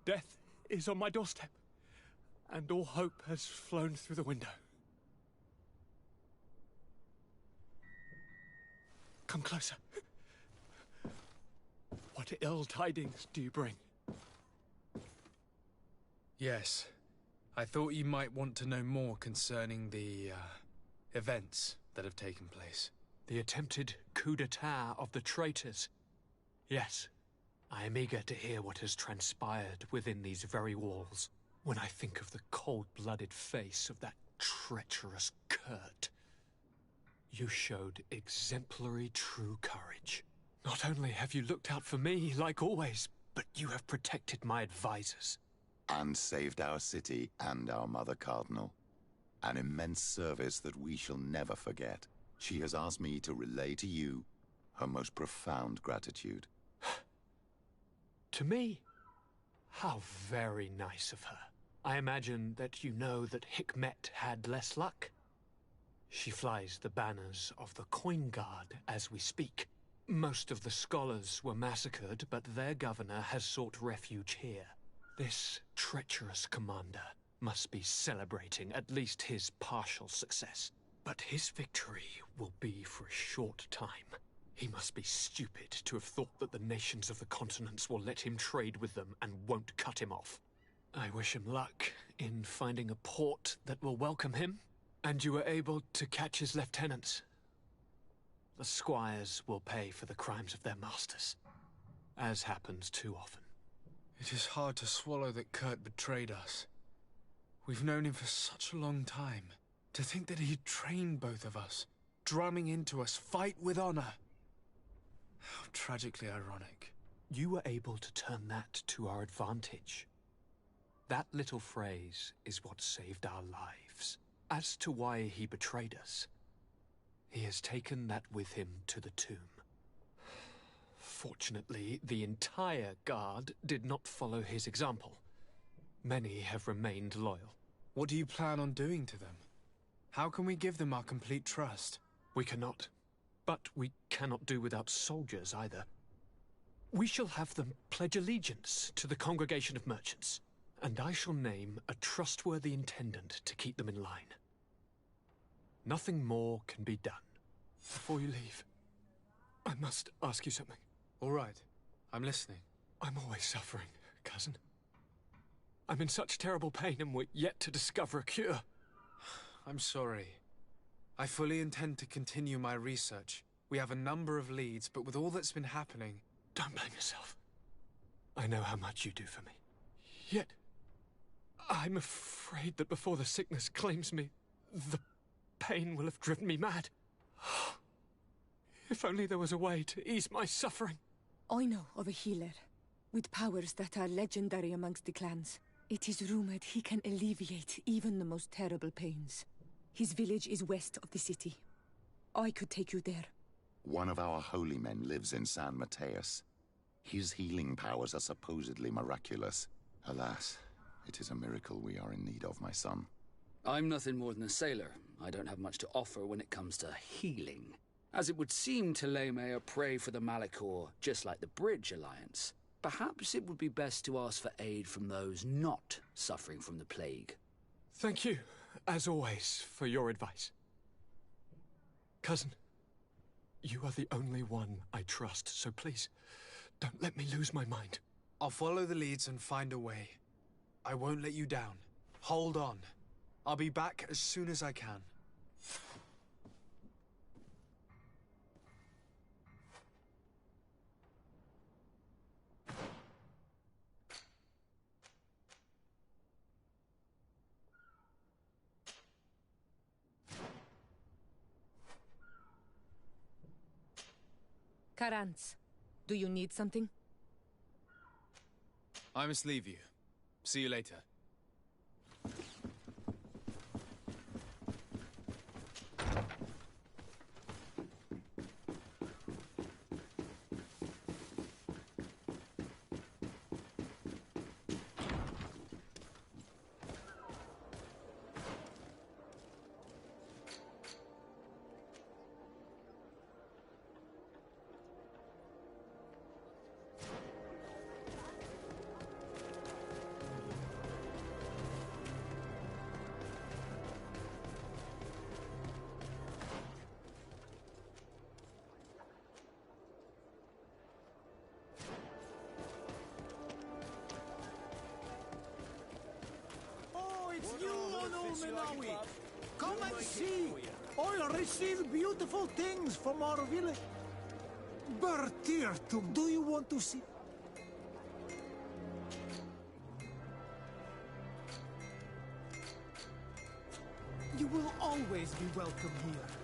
Death is on my doorstep, and all hope has flown through the window. Come closer. What ill tidings do you bring? Yes. I thought you might want to know more concerning the, events that have taken place. The attempted coup d'etat of the traitors. Yes. I am eager to hear what has transpired within these very walls. When I think of the cold-blooded face of that treacherous Kurt. You showed exemplary true courage. Not only have you looked out for me, like always, but you have protected my advisors. And saved our city and our Mother Cardinal. An immense service that we shall never forget. She has asked me to relay to you her most profound gratitude. To me? How very nice of her. I imagine that you know that Hikmet had less luck. She flies the banners of the Coin Guard as we speak. Most of the scholars were massacred, but their governor has sought refuge here. This treacherous commander must be celebrating at least his partial success. But his victory will be for a short time. He must be stupid to have thought that the nations of the continents will let him trade with them and won't cut him off. I wish him luck in finding a port that will welcome him, and you were able to catch his lieutenants. The squires will pay for the crimes of their masters, as happens too often. It is hard to swallow that Kurt betrayed us. We've known him for such a long time. To think that he'd trained both of us, drumming into us, fight with honor. How tragically ironic. You were able to turn that to our advantage. That little phrase is what saved our lives. As to why he betrayed us, he has taken that with him to the tomb. Fortunately, the entire guard did not follow his example. Many have remained loyal. What do you plan on doing to them? How can we give them our complete trust? We cannot. But we cannot do without soldiers either. We shall have them pledge allegiance to the Congregation of Merchants, and I shall name a trustworthy intendant to keep them in line. Nothing more can be done. Before you leave, I must ask you something. All right. I'm listening. I'm always suffering, cousin. I'm in such terrible pain and we're yet to discover a cure. I'm sorry. I fully intend to continue my research. We have a number of leads, but with all that's been happening... Don't blame yourself. I know how much you do for me. Yet, I'm afraid that before the sickness claims me, the pain will have driven me mad. If only there was a way to ease my suffering. I know of a healer, with powers that are legendary amongst the clans. It is rumored he can alleviate even the most terrible pains. His village is west of the city. I could take you there. One of our holy men lives in San Mateus. His healing powers are supposedly miraculous. Alas, it is a miracle we are in need of, my son. I'm nothing more than a sailor. I don't have much to offer when it comes to healing. As it would seem Thélème are prey for the Malachor, just like the Bridge Alliance. Perhaps it would be best to ask for aid from those not suffering from the plague. Thank you, as always, for your advice. Cousin, you are the only one I trust, so please, don't let me lose my mind. I'll follow the leads and find a way. I won't let you down. Hold on. I'll be back as soon as I can. Karantz, do you need something? I must leave you. See you later. Come and see! I'll receive beautiful things from our village. Bertirtum, do you want to see? You will always be welcome here.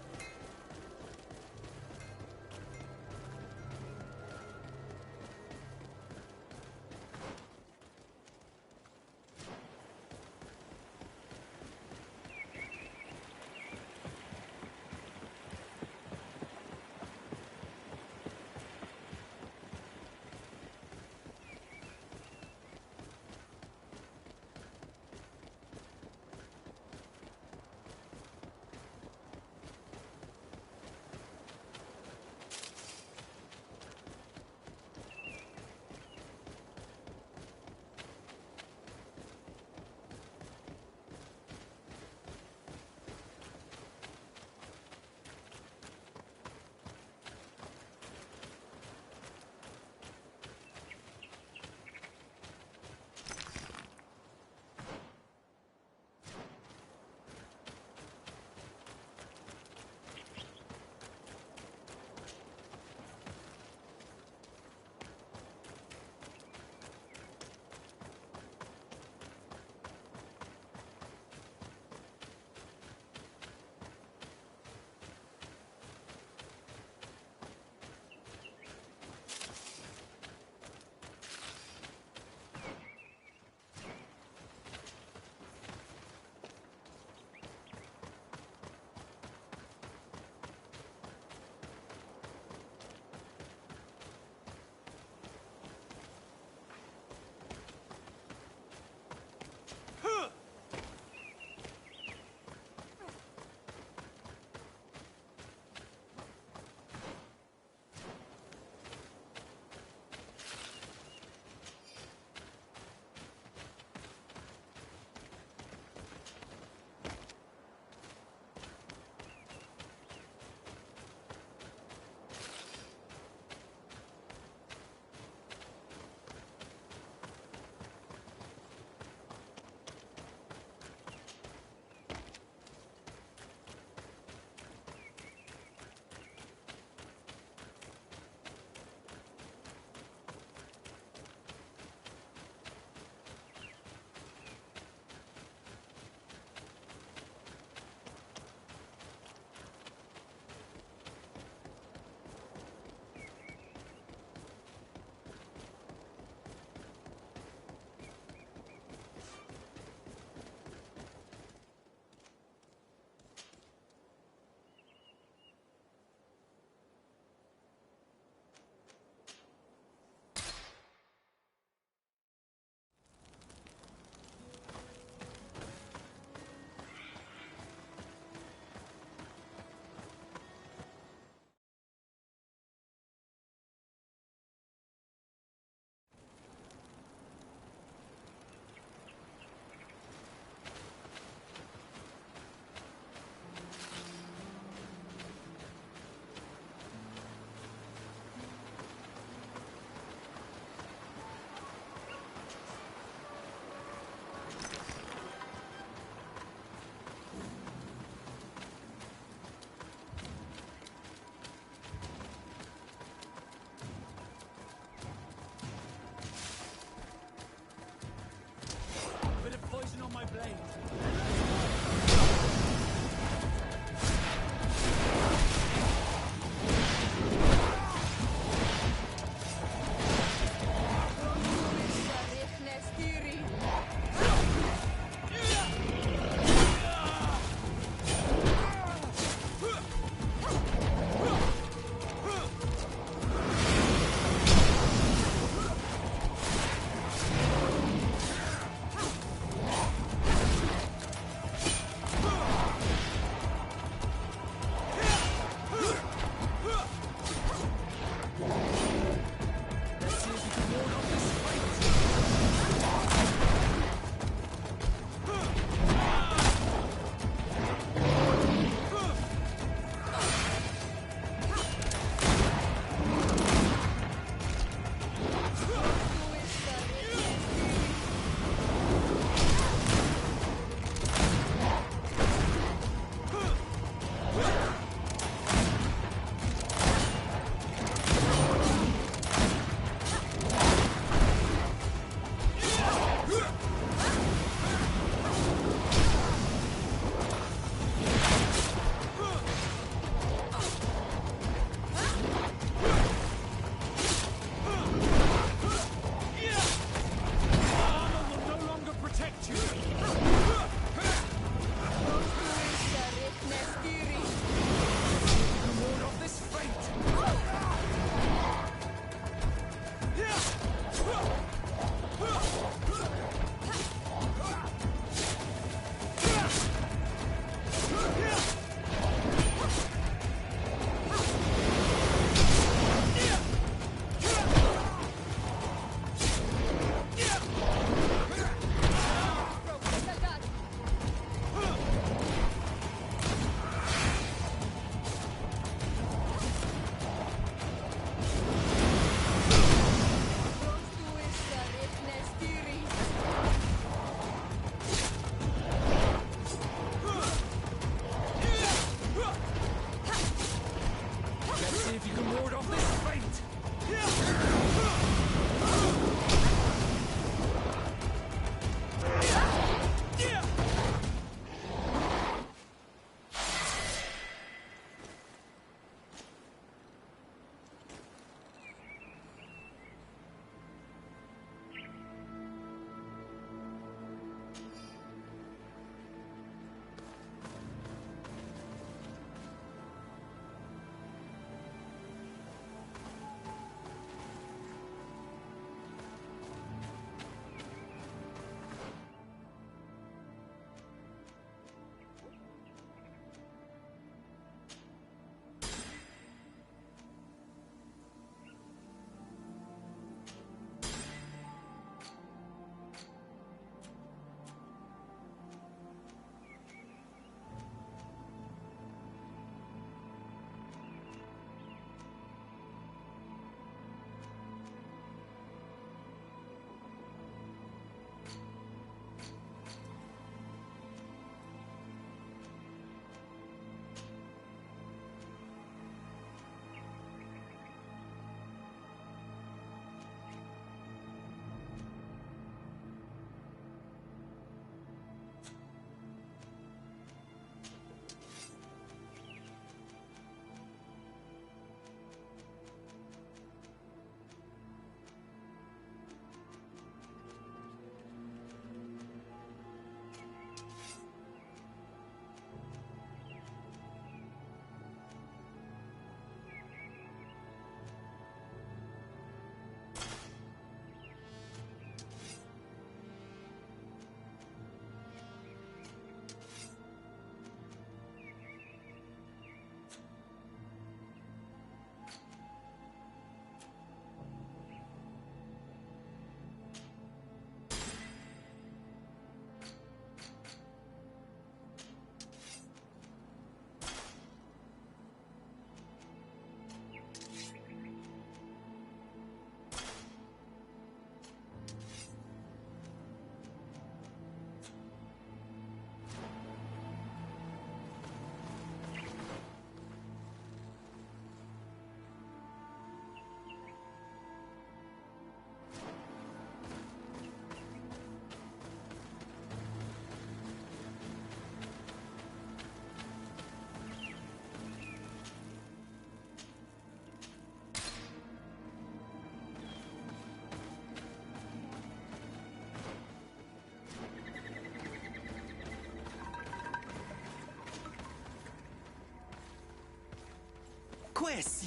Quest!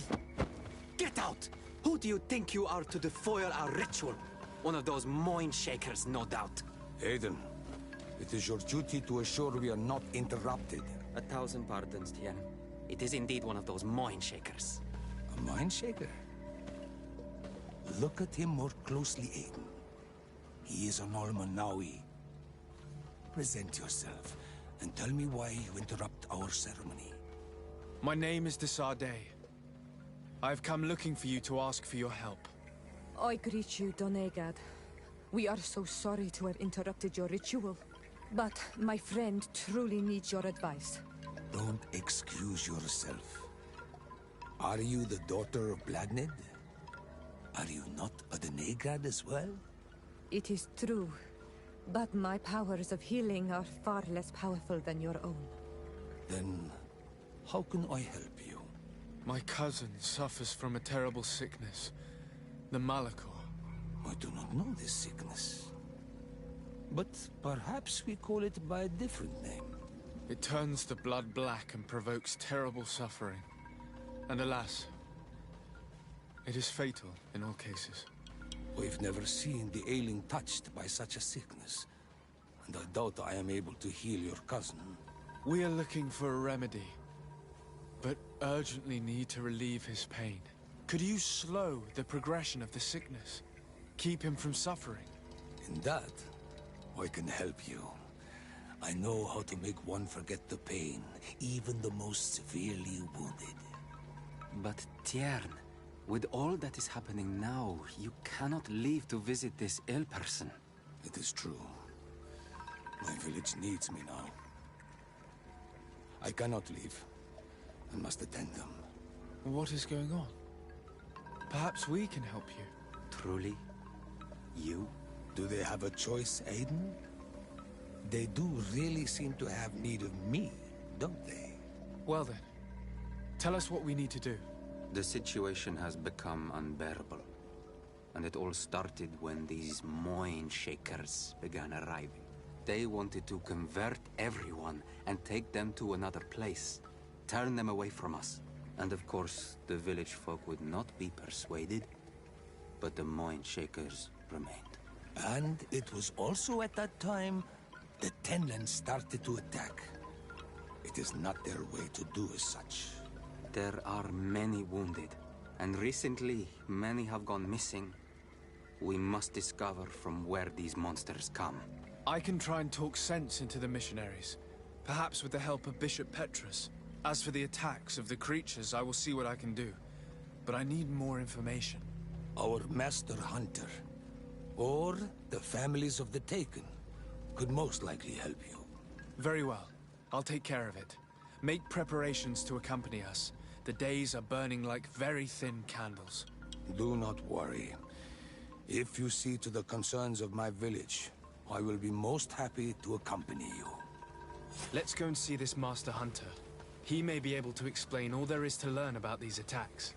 Get out! Who do you think you are to defoil our ritual? One of those mind shakers, no doubt. Aiden, it is your duty to assure we are not interrupted. 1,000 pardons, Tien. It is indeed one of those mind shakers. A mind shaker? Look at him more closely, Aiden. He is an Almanawi. Present yourself, and tell me why you interrupt our ceremony. My name is Desardet. I've come looking for you to ask for your help. I greet you, Donegad. We are so sorry to have interrupted your ritual. But my friend truly needs your advice. Don't excuse yourself. Are you the daughter of Bladnid? Are you not a Donegad as well? It is true. But my powers of healing are far less powerful than your own. Then, how can I help you? My cousin suffers from a terrible sickness. The Malachor. I do not know this sickness. But perhaps we call it by a different name. It turns the blood black and provokes terrible suffering. And alas, it is fatal in all cases. We've never seen the ailing touched by such a sickness. And I doubt I am able to heal your cousin. We are looking for a remedy, but urgently need to relieve his pain. Could you slow the progression of the sickness? Keep him from suffering? In that, I can help you. I know how to make one forget the pain, even the most severely wounded. But Tiern, with all that is happening now, you cannot leave to visit this ill person. It is true. My village needs me now. I cannot leave. I must attend them. What is going on? Perhaps we can help you. Truly? You? Do they have a choice, Aiden? They do really seem to have need of me, don't they? Well then, tell us what we need to do. The situation has become unbearable. And it all started when these mind shakers began arriving. They wanted to convert everyone and take them to another place. Turn them away from us. And of course, the village folk would not be persuaded. But the mind shakers remained. And it was also at that time the Tenland started to attack. It is not their way to do as such. There are many wounded, and recently many have gone missing. We must discover from where these monsters come. I can try and talk sense into the missionaries, perhaps with the help of Bishop Petrus. As for the attacks of the creatures, I will see what I can do. But I need more information. Our master hunter, or the families of the Taken, could most likely help you. Very well. I'll take care of it. Make preparations to accompany us. The days are burning like very thin candles. Do not worry. If you see to the concerns of my village, I will be most happy to accompany you. Let's go and see this Master Hunter. He may be able to explain all there is to learn about these attacks.